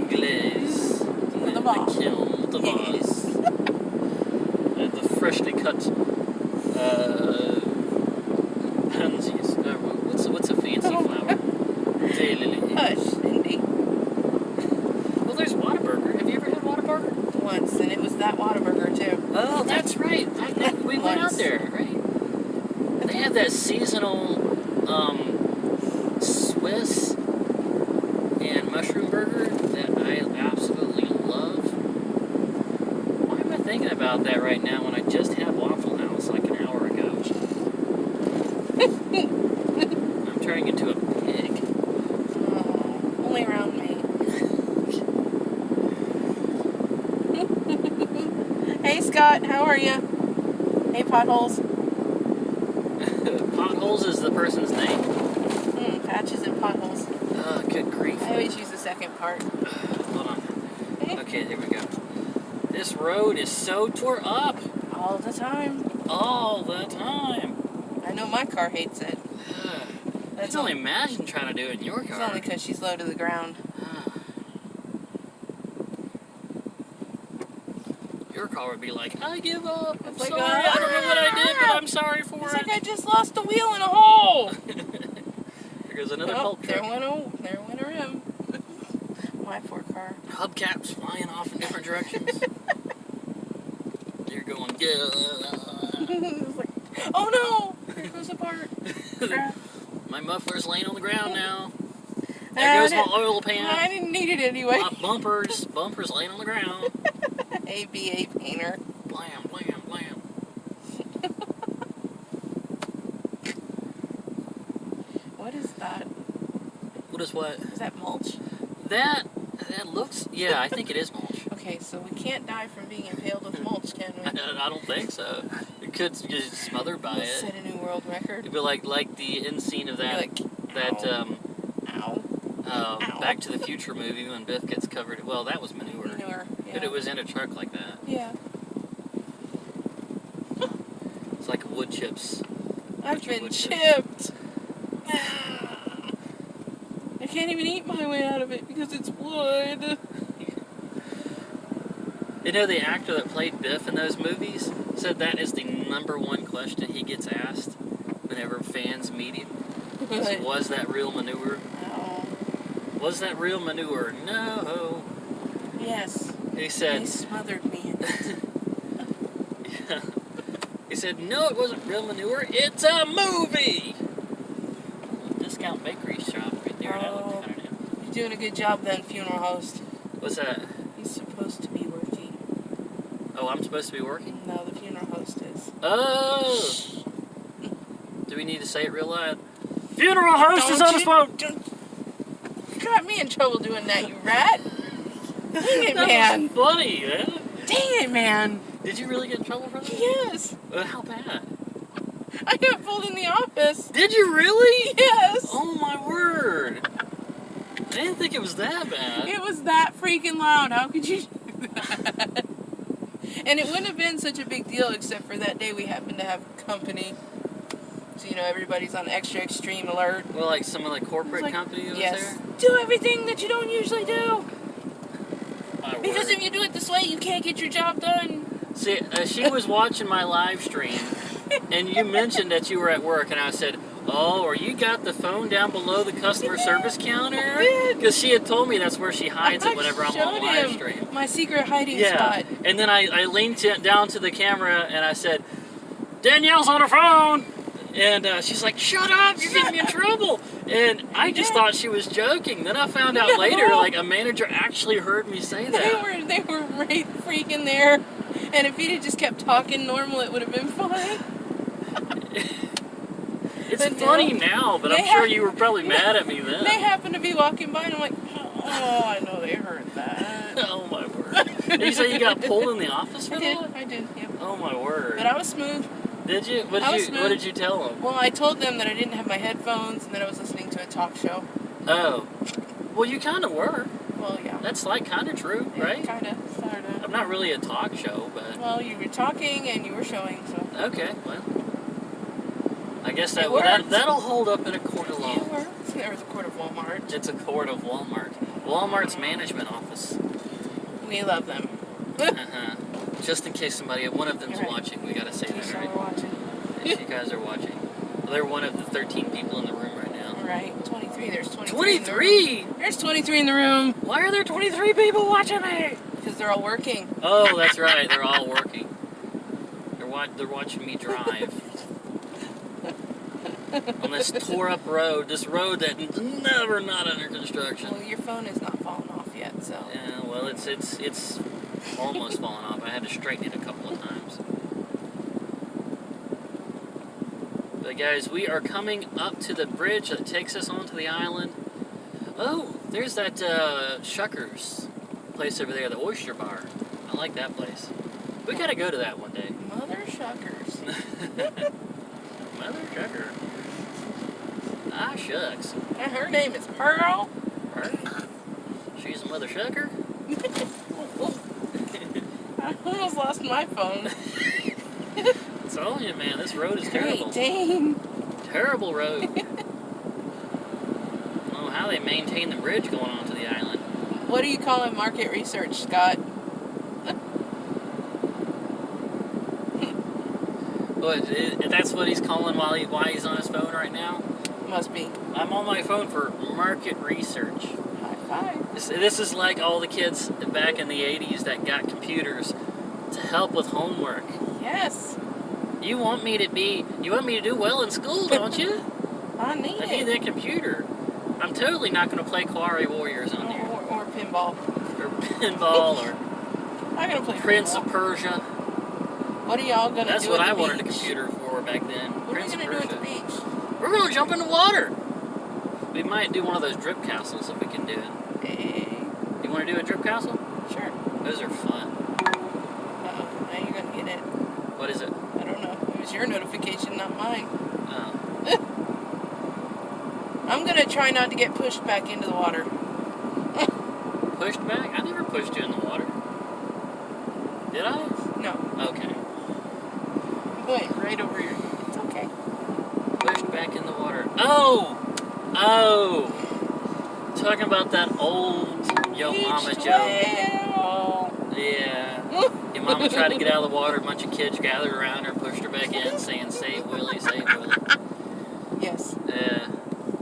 glaze. For the In vase. kiln with the Yes. vase. And the freshly cut pansies. What's a fancy flower? Daylily. Hush, Cindy. Well, there's Whataburger. Have you ever had Whataburger? Once, and it was that Whataburger too. Oh, that's right. I think we went out Once. there, right? They have that seasonal Swiss and mushroom burger that I absolutely love. Why am I thinking about that right now when I just had Waffle House like an hour ago? I'm turning into a pig. Oh, only around me. Hey Scott, how are you? Hey Potholes. Potholes is the person's name. Patches and potholes. Oh, good grief. I always use the second part. Hold on. Okay, here we go. This road is so tore up All the time. all the time. I know my car hates it. I That's can only only, imagine trying to do it in your it's car. only because she's low to the ground. Your car would be like, I give up. I'm It's like, sorry. I don't know what I did, but I'm sorry for It's it. like I just lost a wheel in a hole. There goes another Oh, pulp there truck. went a rim. My poor car. Hubcaps flying off in different directions. You're going, yeah. It's like, oh no! There goes a part. Crap. My muffler's laying on the ground now. I There goes my didn't- oil I pan. didn't need it anyway. My bumpers laying on the ground. ABA painter. Blam, blam, blam. What is that? What is what? Is that mulch? That looks, yeah, I think it is mulch. Okay, so we can't die from being impaled with mulch, can we? I don't think so. It could get smothered by We'll it. set a new world record. It'd be like the end scene of that Like, that Ow. Ow. Back to the Future movie when Biff gets covered. Well, that was manure. Manure. Yeah. But it was in a truck like that. Yeah. It's like wood chips. I've been wood chips. chipped. I can't even eat my way out of it because it's wood. You know, the actor that played Biff in those movies said that is the #1 question he gets asked whenever fans meet him. Is, was that real manure? Oh. Was that real manure? No. Yes. He They said, smothered me in it. yeah. He said, no, it wasn't real manure. It's a movie. Discount bakery shop right there. That looks Oh. kind of new. You're doing a good job then, funeral host. What's that? He's supposed to be working. Oh, I'm supposed to be working? No, the funeral host is. Oh! Do we need to say it real loud? Funeral host is on his phone! You got me in trouble doing that, you rat. Dang it, man. That was funny, man. Dang it, man. Did you really get in trouble for that? Yes. How bad? I got pulled in the office. Did you really? Yes. Oh my word. I didn't think it was that bad. It was that freaking loud. How could you do that? And it wouldn't have been such a big deal except for that day we happened to have company. So, you know, everybody's on extra extreme alert. Well, like some of the corporate company was yes. there? Do everything that you don't usually do. My Because word. if you do it this way, you can't get your job done. See, she was watching my live stream, and you mentioned that you were at work, and I said, oh, or you got the phone down below the customer service counter? Because she had told me that's where she hides it whenever I'm on live stream. My secret hiding spot. And then I leaned down to the camera, and I said, Danielle's on her phone! And she's like, shut up, you're getting me in trouble. And I just thought she was joking. Then I found out later, like, a manager actually heard me say that. They were right freaking there. And if he'd have just kept talking normal, it would have been fine. It's funny now, but I'm sure you were probably mad at me then. They happened to be walking by, and I'm like, oh, I know they heard that. Oh, my word. Did you say you got pulled in the office for that? I did, yeah. Oh, my word. But I was smooth. Did you? What did you tell them? Well, I told them that I didn't have my headphones and that I was listening to a talk show. Oh. Well, you kind of were. Well, yeah. That's like kind of true, Yeah, right? Kind of, sort of. I'm not really a talk show, but... Well, you were talking and you were showing, so... Okay, well... I guess It worked. that'll hold up in a court of law. It worked. There was a court of Walmart. It's a court of Walmart. Walmart's management office. We love them. Uh-huh. Just in case one of them's watching, we gotta say In that, case right? y'all are watching. If you guys are watching. Well, they're one of the 13 people in the room right now. Right, 23. There's 23. 23? There's 23 in the room. Why are there 23 people watching me? Because they're all working. Oh, that's right. They're all working. They're watching me drive. On this tore up road. This road that's never not under construction. Well, your phone is not falling off yet, so. Yeah, well, it's almost fallen off. I had to straighten it a couple of times. But guys, we are coming up to the bridge that takes us onto the island. Oh, there's that Shuckers place over there, the Oyster Bar. I like that place. We gotta go to that one day. Mother Shuckers. Mother Shucker. Ah, shucks. And her name is Pearl. Pearl? She's a Mother Shucker? I almost lost my phone. I'm telling you, man, this road is terrible. Great Dane. Terrible road. I don't know how they maintain the bridge going onto the island. What do you call it? Market research, Scott? That's what he's calling why he's on his phone right now? Must be. I'm on my phone for market research. High five. This is like all the kids back in the 80s that got computers to help with homework. Yes. You want me to do well in school, don't you? I need I need that computer. I'm totally not going to play Quarry Warriors on there. Or pinball. Or pinball, or I'm going to play Prince pinball. of Persia. What are y'all going to do That's what at I the wanted a beach? computer for back then. What Prince are you of going to do Persia. at the beach? We're going to jump in the water. We might do one of those drip castles if we can do it. Hey. You want to do a drip castle? Sure. Those are fun. Uh-oh. Now you're going to get it. What is it? I don't know. It was your notification, not mine. Oh. I'm going to try not to get pushed back into the water. Pushed back? I never pushed you in the water. Did I? No. Okay. I'm going right over here. It's okay. Pushed back in the water. Oh! Oh! Talking about that old Yo Mama joke. Yeah. Your mama tried to get out of the water. A bunch of kids gathered around her, pushed her back in, saying, "Save Willie, save Willie." Yes. Yeah.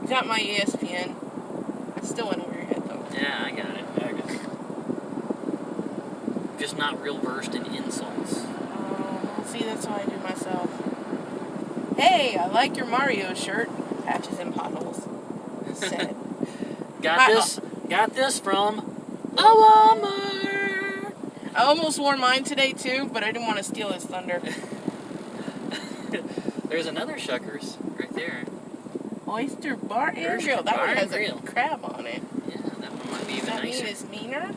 Got my ESPN. Still went over your head though. Yeah, I got it. Just not real versed in insults. See, that's how I do myself. Hey, I like your Mario shirt. Patches and potholes. Said. Got this from Walmart. I almost wore mine today too, but I didn't want to steal his thunder. There's another Shuckers right there. Oyster Bar and Oyster Grill. That Bar one and has Grill. a crab on it. Yeah, that one might be Does even that mean nicer. it's meaner?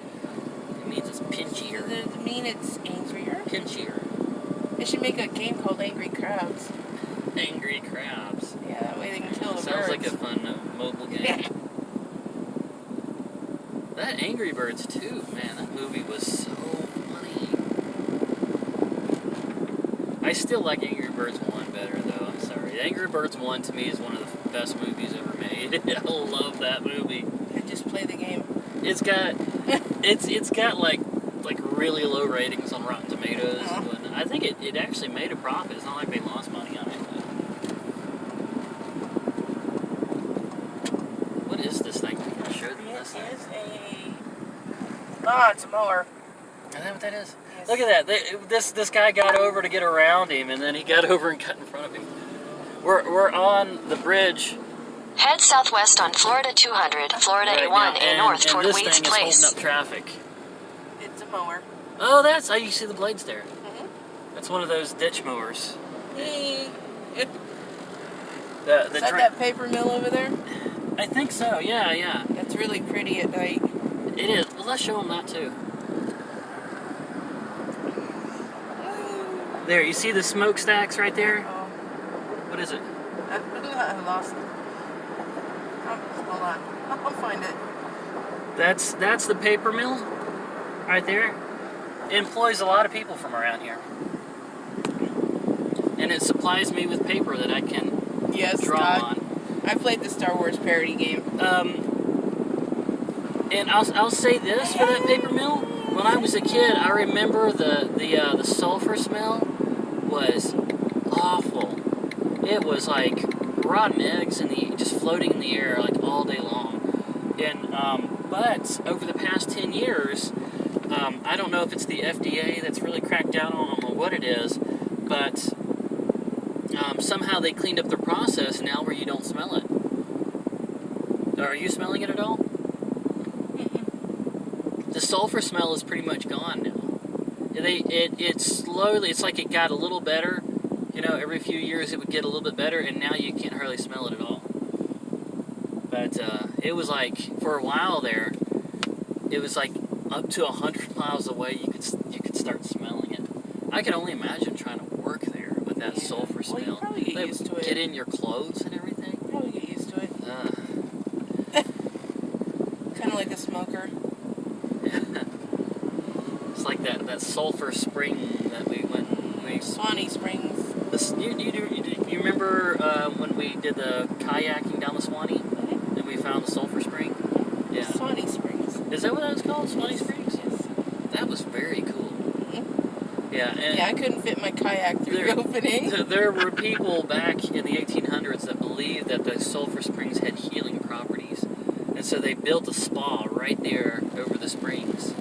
It means it's pinchier. Does it mean it's angrier? Pinchier. They should make a game called Angry Crabs. Angry crabs. Yeah, that way they can kill the Sounds birds. like a fun mobile game. That Angry Birds too, man. That movie was so funny. I still like Angry Birds 1 better though. I'm sorry. Angry Birds 1 to me is one of the best movies ever made. I love that movie. I just play the game. It's got it's got like really low ratings on Rotten Tomatoes. Uh-huh. But I think it actually made a profit. It's not like they lost money on it. What is this thing? Can I show them It this thing? is it's a mower. Is that what that is? Yes. Look at that. This guy got over to get around him, and then he got over and cut in front of him. We're on the bridge. Head southwest on Florida 200, Florida Right A1 now, and north toward this Weeds thing is Place. holding up traffic. It's a mower. Oh, that's how you see the blades there. Mm-hmm. That's one of those ditch mowers. Hey. The Is that that paper mill over there? I think so. Yeah. That's really pretty at night. It is. Well, let's show them that too. There, you see the smokestacks right there? Oh, What is it? I lost it. Oh, hold on. I'll find it. That's the paper mill right there. It employs a lot of people from around here. And it supplies me with paper that I can Yes, draw God. on. I played the Star Wars parody game. And I'll say this for that paper mill. When I was a kid, I remember the sulfur smell was awful. It was like rotten eggs just floating in the air like all day long. And but over the past 10 years, I don't know if it's the FDA that's really cracked down on them or what it is, but somehow they cleaned up the process now where you don't smell it. Are you smelling it at all? The sulfur smell is pretty much gone now. It's like it got a little better. You know, every few years it would get a little bit better, and now you can't hardly smell it at all. But it was like, for a while there, it was like up to 100 miles away you could start smelling it. I can only imagine trying to work there with that sulfur smell. Well, you probably get used to it. Get in your clothes and everything. Probably get used to it. Kind of like a smoker. It's like that sulfur spring that we went. Swanee Springs. You remember when we did the kayaking down the Swanee Mm-hmm. and we found the sulfur spring? Yeah. Swanee Springs. Is that what that was called? Swanee Springs? Yes. That was very cool. Mm-hmm. Yeah. And Yeah, I couldn't fit my kayak through the opening. There were people back in the 1800s that believed that the sulfur springs had healing properties. And so they built a spa right there over the springs.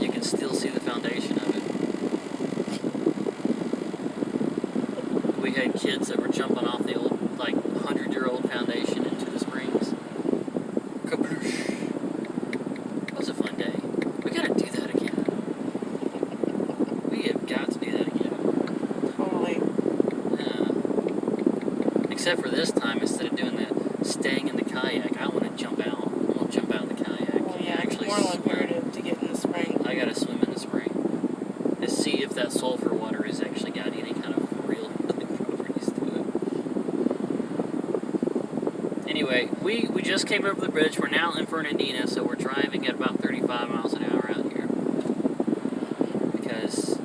You can still see the foundation of it. We had kids that were jumping off the old, 100-year-old foundation into the springs. Kabloosh. It was a fun day. We gotta do that again. We have got to do that again. Totally. Except for this time, instead of doing that, staying in the kayak, I want to jump out. I want to jump out of the kayak. Well, yeah, it's more imperative to get in the spring. I gotta swim in the spring to see if that sulfur water has actually got any kind of real properties to it. Anyway, we just came over the bridge. We're now in Fernandina, so we're driving at about 35 miles an hour out here. Because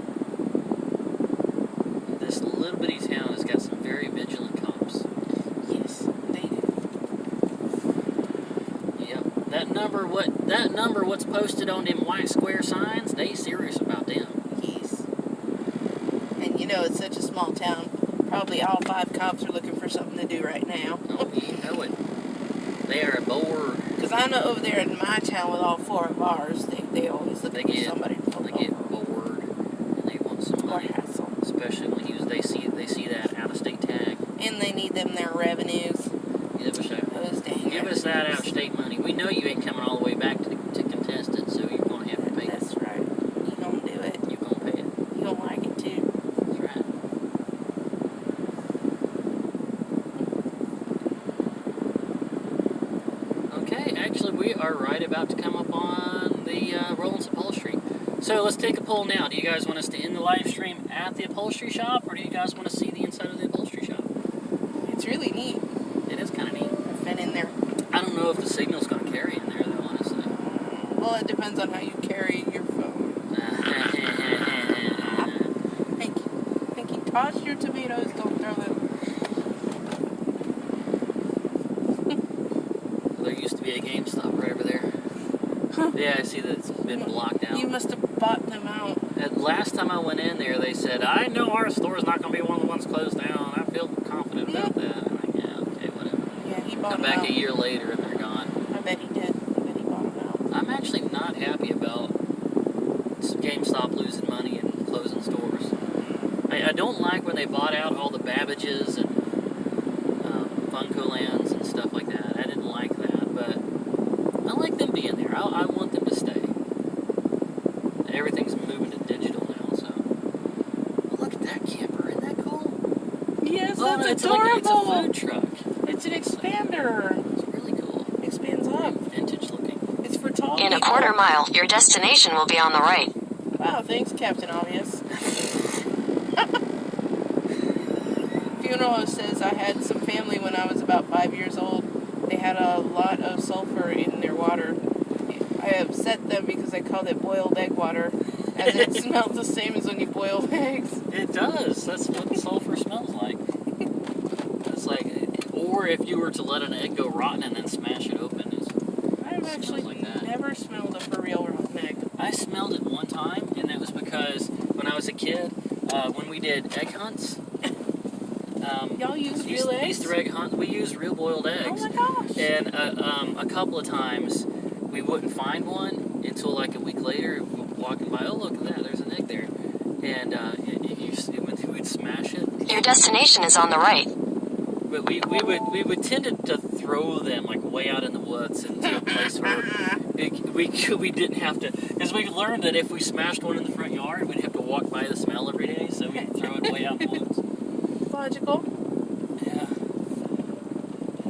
this little bitty town has got some very vigilant cops. Yes, they do. Yep. That number what's posted on them white square signs, they serious about them. Yes. And you know, it's such a small town. Probably all 5 cops are looking for something to do right now. Oh, you know it. They are bored. Because I know over there in my town with all 4 of ours, they always look for somebody to pull They over. get bored and they want some Or money. hassle. Especially when they see that out-of-state tag. And they need them their revenues. Give us Those dang that out-of-state money. We know you ain't coming all the way back to contest it, so you're going to we are right about to come up on the Rollins Upholstery. So let's take a poll now. Do you guys want us to end the live stream at the upholstery shop, or do you guys want to see the inside of the upholstery shop? It's really neat. It is kind of neat. I've been in there. I don't know if the signal's going to carry in there, though, honestly. Well, it depends on how you carry your phone. Pinky, toss your tomatoes, don't throw them. There used to be a GameStop right over there. Yeah, I see that it's been blocked out. You must have bought them out. And last time I went in there, they said, I know our store's not going to be one of the ones closed down. I feel confident about that. I'm like, yeah, okay, whatever. Yeah, he bought Come them back out. a year later and they're gone. I bet he did. I bet he bought them out. I'm actually not happy about GameStop losing money and closing stores. I don't like when they bought out all the Babbages and Funko Lands and stuff like that. I didn't like that, but I like them being there. I want them to stay. Everything's moving to digital now, so. Oh, look at that camper. Isn't that cool? Yes, Oh, that's it's adorable. it's a food truck. It's an expander. It's really cool. Expands up. Vintage looking. It's for tall In a people. quarter mile, your destination will be on the right. Wow, thanks, Captain Obvious. Funeral says I had some family when I was about 5 years old. They had a lot of sulfur in their water. I upset them because I called it boiled egg water, as it smelled the same as when you boil eggs. It does. That's what sulfur smells like. It's like, or if you were to let an egg go rotten and then smash it open, I've actually like that. never smelled a for real rotten egg. I smelled it one time, and that was because when I was a kid, when we did egg hunts, Y'all use real eggs? Easter egg hunt, we used real boiled eggs. Oh my gosh. And a couple of times, we wouldn't find one until like a week later, walking by, oh look at that, there's an egg there. And we'd smash it. Your destination is on the right. But we would tend to throw them like way out in the woods into a place where we didn't have to, because we learned that if we smashed one in the front yard, we'd have to walk by the smell every day, so we'd throw it way out in the woods. Logical. Yeah.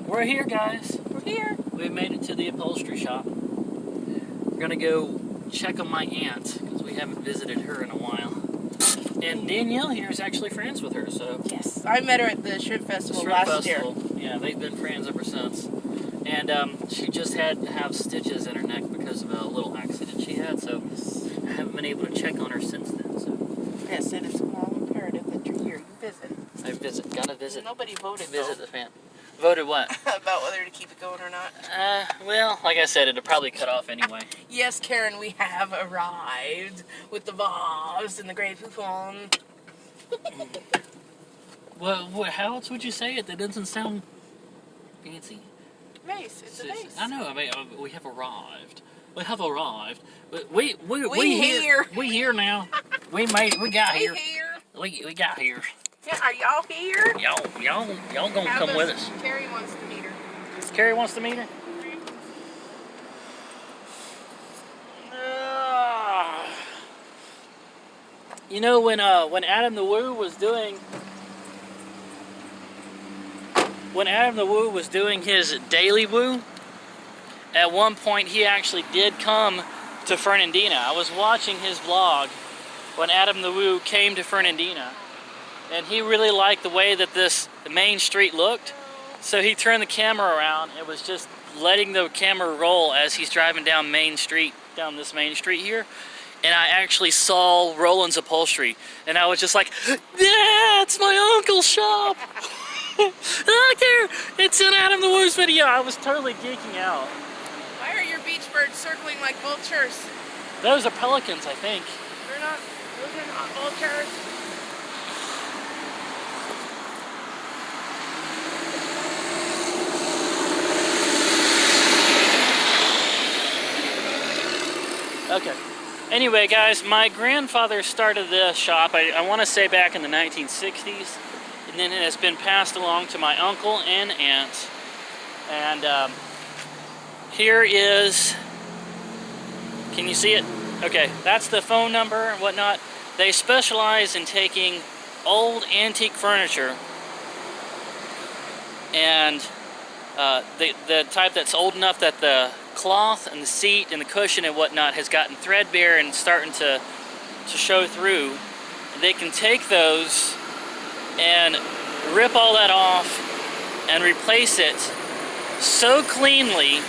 We're here, guys. We're here. We made it to the upholstery shop. We're gonna go check on my aunt because we haven't visited her in a while. And Danielle here is actually friends with her, so. Yes, I met her at the Shrimp Festival Shrimp last Festival. Yeah, they've been friends ever since. And she just had to have stitches in her neck because of a little accident she had, so I haven't been able to check on her since then. So Yes, it is more imperative that you're here. You visit. gotta visit. Nobody voted Visit though, the fan. Voted what? about whether to keep it going or not. Well, like I said, it'll probably cut off anyway. Yes, Karen, we have arrived with the vase and the Grey Poupon. Well, how else would you say it? That doesn't sound fancy. Vase. It's a vase. I know. I mean, we have arrived. We have arrived. But we here. We here now. We got here. here. We got here. Yeah, are y'all here? Y'all gonna come with us. Carrie wants to meet her. Carrie wants to meet her. You know when Adam the Woo was doing his daily woo, at one point he actually did come to Fernandina. I was watching his vlog when Adam the Woo came to Fernandina, and he really liked the way that the main street looked, so he turned the camera around and was just letting the camera roll as he's driving down down this main street here. And I actually saw Roland's Upholstery, and I was just like, yeah, it's my uncle's shop. I don't care. It's in Adam the Woo's video. I was totally geeking out. Why are your beach birds circling like vultures? Those are pelicans, I think. Those are not vultures. Okay. Anyway, guys, my grandfather started this shop, I want to say back in the 1960s, and then it has been passed along to my uncle and aunt. And here is, can you see it? Okay, that's the phone number and whatnot. They specialize in taking old antique furniture and the type that's old enough that the cloth and the seat and the cushion and whatnot has gotten threadbare and starting to show through, they can take those and rip all that off and replace it so cleanly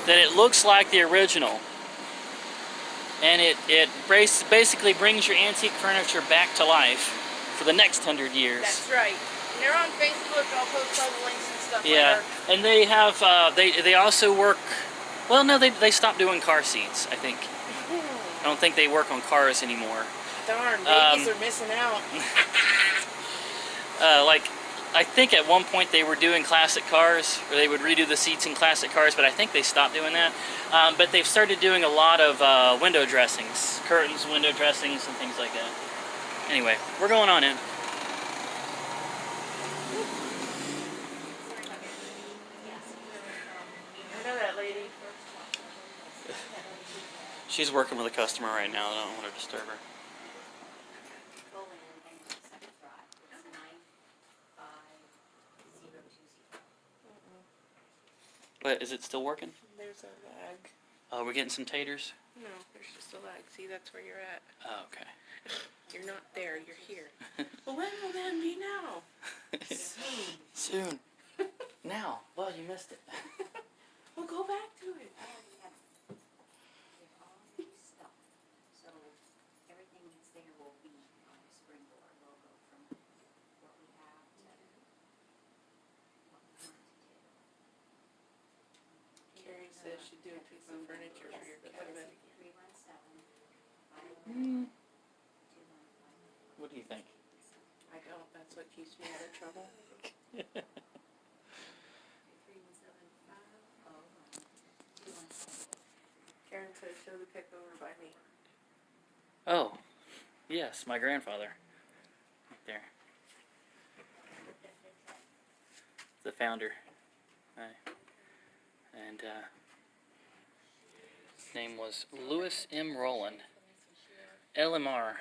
that it looks like the original. And it basically brings your antique furniture back to life for the next 100 years. That's right. And they're on Facebook. I'll post all the links and stuff Yeah, later. and they have they also work. Well, no, they stopped doing car seats, I think. I don't think they work on cars anymore. Darn, babies are missing out. Like, I think at one point they were doing classic cars, or they would redo the seats in classic cars, but I think they stopped doing that. But they've started doing a lot of window dressings, curtains, window dressings, and things like that. Anyway, we're going on in. I know that lady. She's working with a customer right now. I don't want to disturb her. But is it still working? There's a lag. Oh, we're getting some taters? No, there's just a lag. See, that's where you're at. Oh, okay. You're not there, you're here. Well, when will that be now? Soon. Now. Well, you missed it. We'll go back to it. Carrie says she'd do a piece of furniture for your cabin. What do you think? I don't. That's what keeps me out of trouble. Karen says show the pic over by me. Oh, yes, my grandfather. Right there. The founder. And his name was Louis M. Rowland. LMR.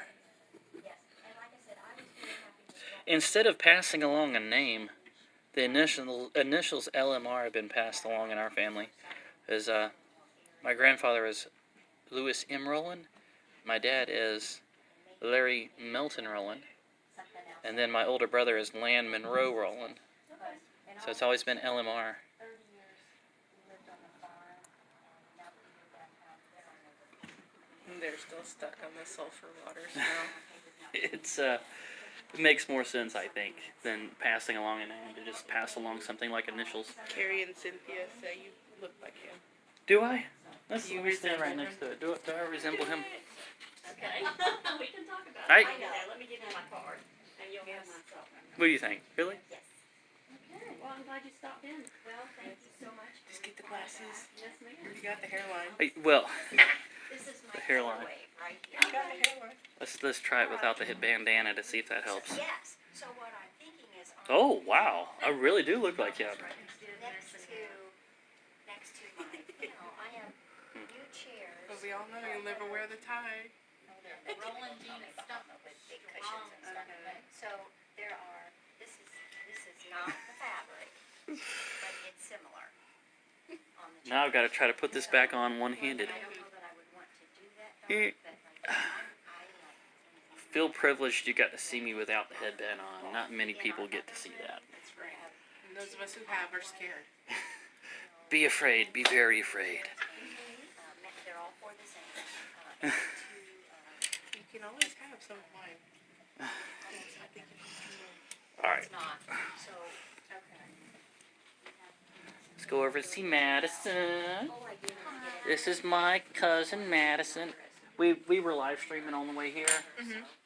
Instead of passing along a name, the initials LMR have been passed along in our family. As my grandfather is Louis M. Rowland, my dad is Larry Melton Rowland, and then my older brother is Land Monroe Rowland. So it's always been LMR. And they're still stuck on the sulfur water smell. It makes more sense, I think, than passing along a name, to just pass along something like initials. Carrie and Cynthia say you look like him. Do I? Let You me stand right resemble next to it. Do I resemble him? Okay, we can talk about I- it. I know. Let me give you my card, and you'll have my cell phone. What do you think? Really? Yes. Okay, well, I'm glad you stopped in. Well, thank you so much. Just get the glasses. Yes, You ma'am. already got the hairline. Well, This is my The hairline. wave right You here. got the hairline. let's try it without the bandana to see if that helps. Yes, so what I'm thinking is on Oh, wow. I really do look like him. next to my, I have new chairs. But we all know you'll never wear the tie. Fernandina stuff with big cushions and stuff. So there are, this is not the fabric, but it's similar on the Now I've got to try to put this back on one-handed. I don't know that I would want to do that Eh. though, but I like Feel privileged you got to see me without the headband on. Not many people get to see that. That's right. And those of us who have are scared. Be afraid. Be very afraid. they're all for the same. You can always have some of mine. I think All right. It's not, so, okay. Let's go over to see Madison. Oh, I did not get it. This is my cousin Madison. We were live streaming on the way here,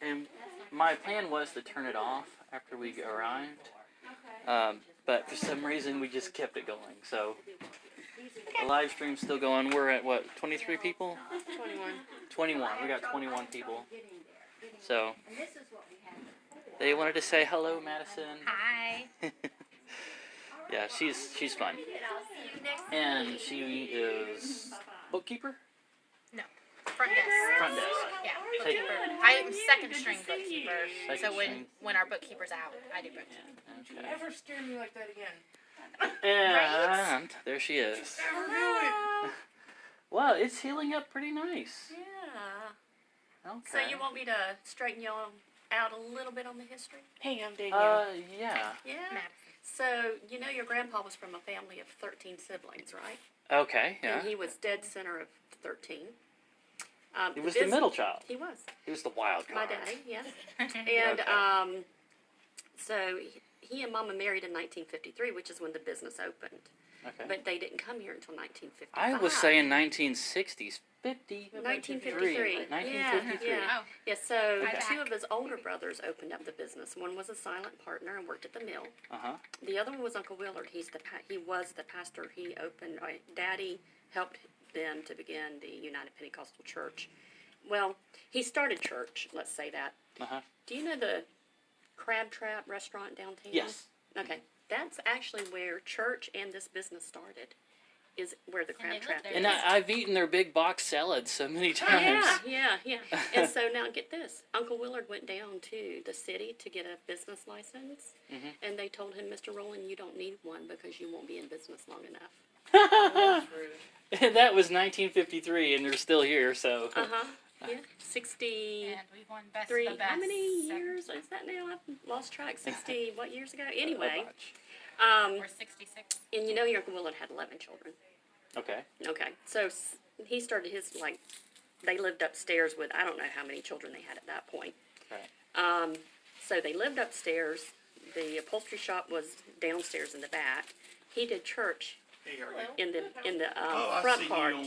and my plan was to turn it off after we arrived, but for some reason we just kept it going. So the live stream's still going. We're at what, 23 people? 21. 21. We got 21 people. So And this is what we had before. they wanted to say hello, Madison. Hi. Yeah, she's fun, And I'll see you next and she is bookkeeper. Front desk. Front desk. Yeah, Take- bookkeeper. I am second string bookkeeper. Second So string. when our bookkeeper's out, I do bookkeeping. Don't you Okay. ever scare me like that again. And there she is. Well, it's healing up pretty nice. Yeah. Okay. So you want me to straighten y'all out a little bit on the history? Hey, I'm Danielle. Yeah. Yeah. Madison. So, you know your grandpa was from a family of 13 siblings, right? Okay, yeah. And he was dead center of 13. He was the middle child. He was. He was the wild card. My daddy, yes. And Okay. so he and Mama married in 1953, which is when the business opened. Okay. But they didn't come here until 1955. I was saying 1960s. 1953. 1953. Yeah. Oh. Yeah, so Okay. two of his older brothers opened up the business. One was a silent partner and worked at the mill. Uh-huh. The other one was Uncle Willard. He was the pastor. He opened. Daddy helped them to begin the United Pentecostal Church. Well, he started church. Let's say that. Uh-huh. Do you know the Crab Trap restaurant downtown? Yes. Okay, that's actually where church and this business started. Is where the Crab they Trap lived there. is. And I've eaten their big box salads so many times. Yeah. And so now get this. Uncle Willard went down to the city to get a business license. Mm-hmm. And they told him, Mr. Rowland, you don't need one because you won't be in business long enough. And that was 1953, and they're still here, so. Uh-huh. Yeah. 63. And we won best of the best. How many years is that now? I've lost track. 60, what years ago? Anyway. Or 66. And you know your Uncle Willard had 11 children. Okay. Okay. So he started his, they lived upstairs with, I don't know how many children they had at that point. Right. So they lived upstairs. The upholstery shop was downstairs in the back. He did church in the I front see part. you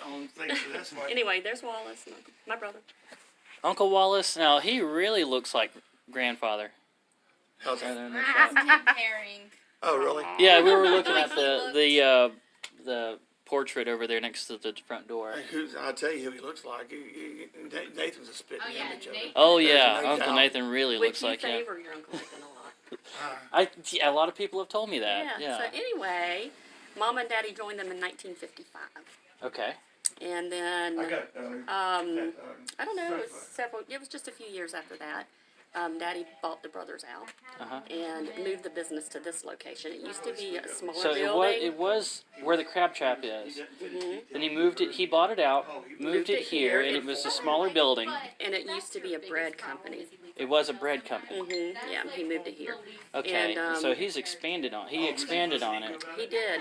on things for this way. Anyway, there's Wallace, my brother. Uncle Wallace, now he really looks like grandfather. How's that? Rather than the child. Comparing. Oh, really? Yeah, we were looking at the portrait over there next to the front door. I'll tell you who he looks like. Nathan's a spitting Oh, yeah, image of him. Nathan. Oh yeah, There's no Uncle doubt. Nathan really Which looks you like him. favor your Uncle Nathan a lot. A lot of people have told me that. Yeah. So anyway, Mom and Daddy joined them in 1955. Okay. And then, I got, I don't know, it was just a few years after that. Daddy bought the brothers out Uh-huh. and moved the business to this location. It used to be a smaller So building. it was where the crab trap is. Then he moved it. He bought it out, moved it here, and it was a smaller building. And it used to be a bread company. It was a bread company. Yeah, he moved it here. Okay. And, So he's expanded on. He expanded on it. He did.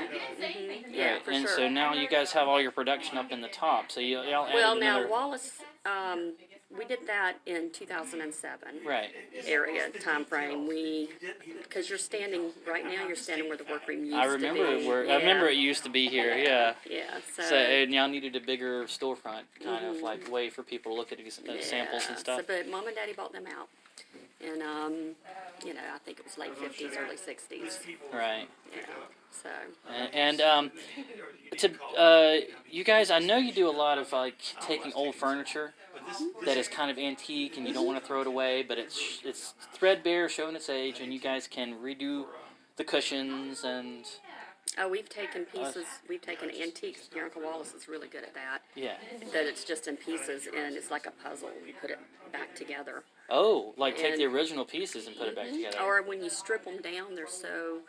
Yeah, Right, for and sure. so now you guys have all your production up in the top. So y'all added Well, now another. Wallace, we did that in 2007 Right. area time frame. Because you're standing right now. You're standing where the workroom used I remember to be. it. I Yeah. remember it used to be here. Yeah. Yeah. So and y'all needed a bigger storefront, kind of like way for people to look at these samples and stuff. So, but Mom and Daddy bought them out, and I think it was late 50s, early 60s. Right. Yeah. So. And you guys, I know you do a lot of like taking old furniture that is kind of antique and you don't want to throw it away, but it's threadbare, showing its age, and you guys can redo the cushions and Oh, we've taken pieces. We've taken antiques. Your Uncle Wallace is really good at that. yeah. That it's just in pieces and it's like a puzzle. You put it back together. Oh, like take the And- original pieces and put it back together. Or when you strip them down, they're so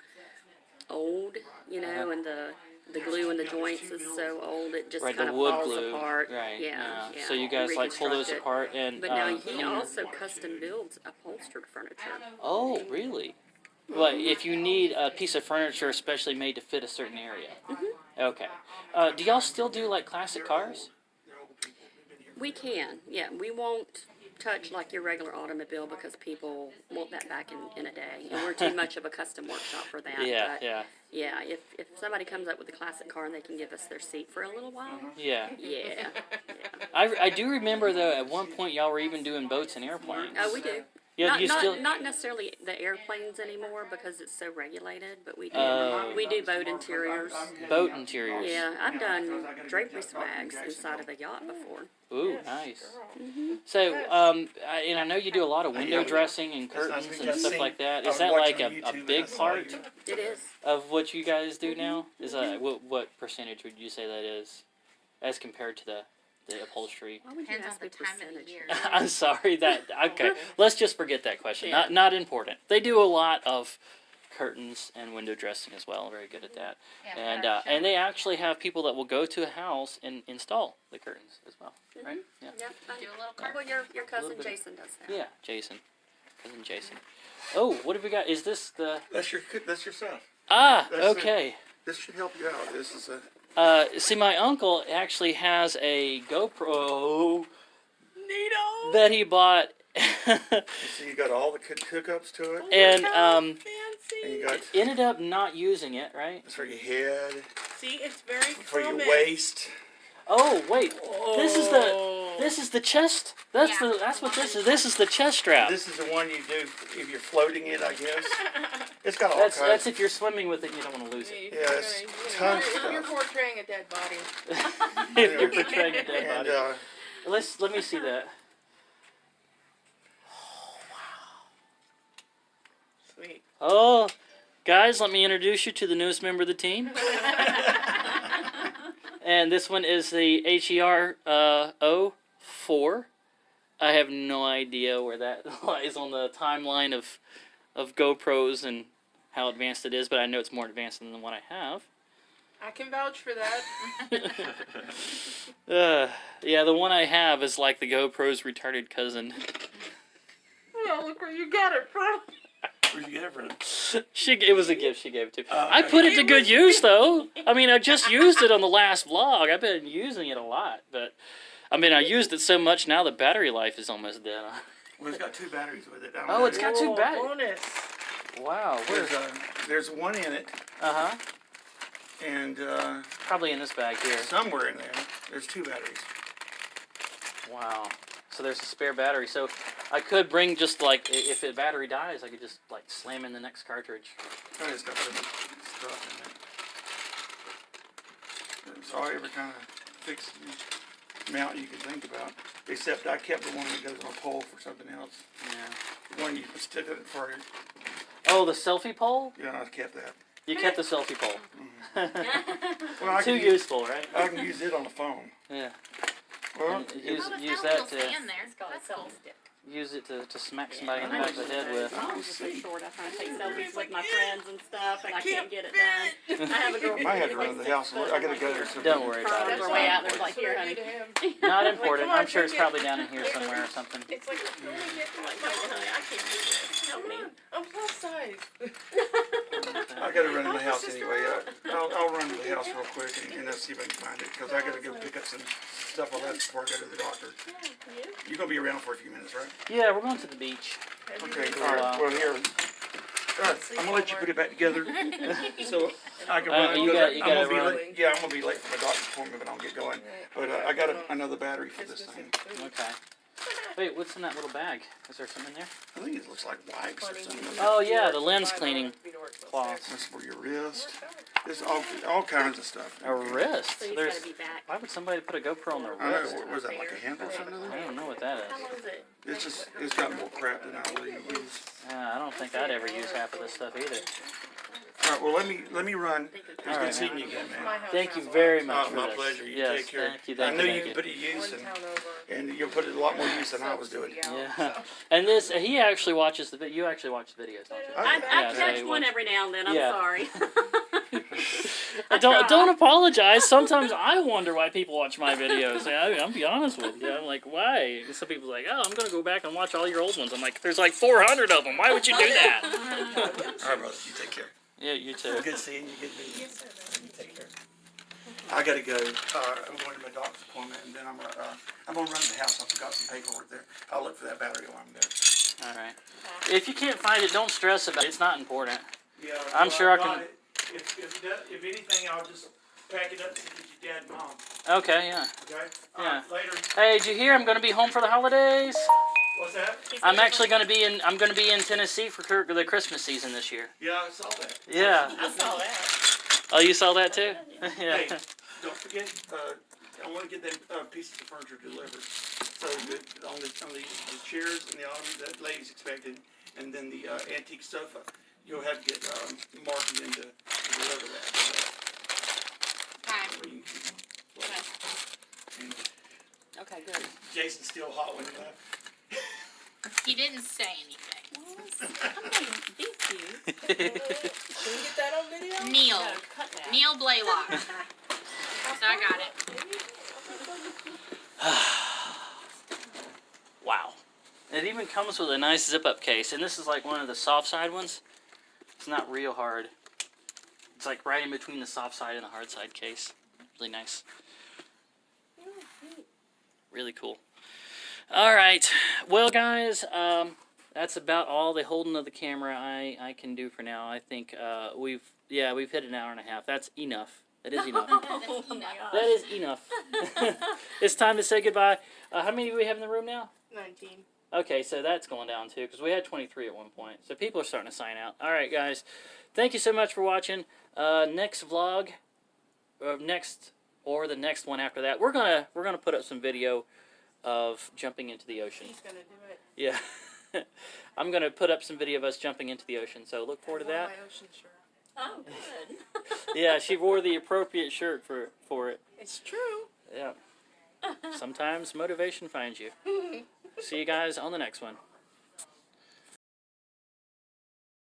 old, and the glue in the joints is so old it just Right, kind the of wood falls glue. apart. Right. Yeah. So you guys like pull those reconstruct it. apart and. But now he also custom builds upholstered furniture. Oh, really? Well, if you need a piece of furniture especially made to fit a certain area. Okay. Do y'all still do like classic cars? We can, yeah. We won't touch like your regular automobile because people want that back in a day. And we're too much of a custom workshop for that. Yeah, but yeah. Yeah, if somebody comes up with a classic car and they can give us their seat for a little while, Yeah. yeah. I do remember though at one point y'all were even doing boats and airplanes. Oh, we do. Yeah, not, you not, still- not necessarily the airplanes anymore because it's so regulated, but we do. Oh. We do boat interiors. Boat interiors. Yeah, I've done drapery swags inside of a yacht before. Ooh, nice. So, and I know you do a lot of window dressing and curtains and stuff like that. Is that like a big part It is. of what you guys do now? Is that what percentage would you say that is, as compared to the upholstery? Why would you Depends on ask the me time of the percentage? year. I'm sorry that okay. Let's just forget that question. Yeah. Not important. They do a lot of curtains and window dressing as well. Very good at that. Yeah, And they actually have people that will go to a house and install the curtains as well, right? Yeah. Yep. Do a little Well, curtain. your cousin bit. Jason does that. Yeah, Jason. Cousin Jason. Oh, what have we got? Is this the... That's your stuff. Ah, That's it. okay. This should help you out. This is a. See, my uncle actually has a GoPro Neato. that he bought. You see, you got all the hookups to it. And And Fancy. you got ended up not using it, right? it's for your head, See, it's very for your common. waist. Oh, wait. This is the chest. That's Yeah. that's what this is. This is the chest strap. This is the one you do if you're floating it, I guess. It's got all That's kinds. if you're swimming with it, and you don't want to lose it. Yeah, it's tons of You're stuff. portraying a dead body. If you're portraying a dead And body. Let me see that. Sweet. Oh, guys, let me introduce you to the newest member of the team. And this one is the HER 04. I have no idea where that lies on the timeline of GoPros and how advanced it is, but I know it's more advanced than the one I have. I can vouch for that. Yeah, the one I have is like the GoPro's retarded cousin. Oh, look where you got it from. where'd you get it from? It was a gift she gave to me. Oh, I okay. put it to good use, though. I mean, I just used it on the last vlog. I've been using it a lot, but I mean, I used it so much now the battery life is almost dead. Well, it's got 2 batteries with it. I don't Oh, know. it's got 2 batteries. Bonus. Wow. There's one in it, Uh-huh. and Probably in this bag here. somewhere in there, there's 2 batteries. Wow. So there's a spare battery. So I could bring just like, if the battery dies, I could just like slam in the next cartridge. Oh, it's got some stuff in it. It's all every kind of fixed mount you can think about. Except I kept the one that goes on a pole for something else. Yeah. The one you stick it for, Oh, the selfie pole? I kept that. You kept the selfie pole. Well, I Too can use, useful, right? I can use it on the phone. Yeah. Well, And it- use Oh, it's use got a that little to stand there. That's cool. use it to smack somebody in the back of the head with. I'm just so short. I try to take selfies with my friends and stuff, and I can't get it done. I have a girlfriend. I had to run to the house. I gotta go there. Don't worry about Arms it. are way out there, like, here, honey. Not important. Come on, I'm sure it's take it. probably down in here somewhere or something. It's like, let me get Like, honey, I can't do this. Help me. I'm plus size. I gotta run to the house anyway. I'll run to the house real quick and let's see if I can find it. Because I gotta go pick up some stuff I left before I go to the doctor. You're gonna be around for a few minutes, right? Yeah, we're going to the beach. Okay, all right. Well, here. All right, I'm gonna let you put it back together. So I can run. you because gotta I'm gonna be run. late. Yeah, I'm gonna be late for my doctor's appointment, but I'll get going. But I got another battery for this thing. Okay. Wait, what's in that little bag? Is there something in there? I think it looks like wipes or something. Oh yeah, the lens cleaning cloth. That's for your wrist. There's all kinds of stuff. A wrist. So he's There's. gotta be back. Why would somebody put a GoPro on their I know. wrist? What was that, like a handle or something? I don't know what that How is. long is it? It's got more crap than I really use. I don't think I'd ever use half of this stuff either. All right, well let me run. It's All good right, seeing you again, man. Thank you very much Oh, for my this. pleasure. You Yes, take care. thank you. I Thank know you. you Thank can you. put it to use, One town over. and you'll put it a lot more use than I was doing. Yeah, and this he actually watches the video. You actually watch the videos, don't you? I Yeah, so catch he one watch- every now and then. I'm Yeah. sorry. Don't apologize. Sometimes I wonder why people watch my videos. I'll be honest with you. I'm like, why? And some people's like, oh, I'm gonna go back and watch all your old ones. I'm like, there's like 400 of them. Why would you do that? All right, brother. You take care. Yeah, you too. Good seeing you. Good meeting you. You take care. I gotta go. I'm going to my doctor's appointment, and then I'm gonna run to the house. I forgot some paperwork there. I'll look for that battery while I'm there. All right. If you can't find it, don't stress about it. It's not important. Yeah, I'm sure I got can- it. If anything, I'll just pack it up and send it to Dad and Mom. Okay, yeah. Okay. Yeah. Later. Hey, did you hear? I'm gonna be home for the holidays. What's that? I'm actually gonna be in. I'm gonna be in Tennessee for the Christmas season this year. Yeah, I saw that. Yeah. I saw that. Oh, you saw that too? Yeah. Hey, don't forget. I want to get them pieces of furniture delivered. So on the chairs and the ottomans that ladies expected, and then the antique sofa, you'll have to get Marky in to deliver that. So you can- Okay, good. Jason's still hot when he left. He didn't say anything. I'm going to be Can we get that on video? Neil. Gotta cut that. Neil Blaylock. So I got it. Wow. It even comes with a nice zip-up case, and this is like one of the soft side ones. It's not real hard. It's like right in between the soft side and the hard side case. Really nice. Really cool. All right. Well, guys, that's about all the holding of the camera I can do for now. I think we've hit an hour and a half. That's enough. That is enough. Oh my gosh. That is enough. It's time to say goodbye. How many do we have in the room now? 19. Okay, so that's going down too, because we had 23 at one point. So people are starting to sign out. All right, guys. Thank you so much for watching. Next vlog, or the next one after that, we're gonna put up some video of jumping into the ocean. He's gonna do it. Yeah. I'm gonna put up some video of us jumping into the ocean. So look forward to that. My ocean shirt. Oh, good. Yeah, she wore the appropriate shirt for it. It's true. Yeah. Sometimes motivation finds you. See you guys on the next one.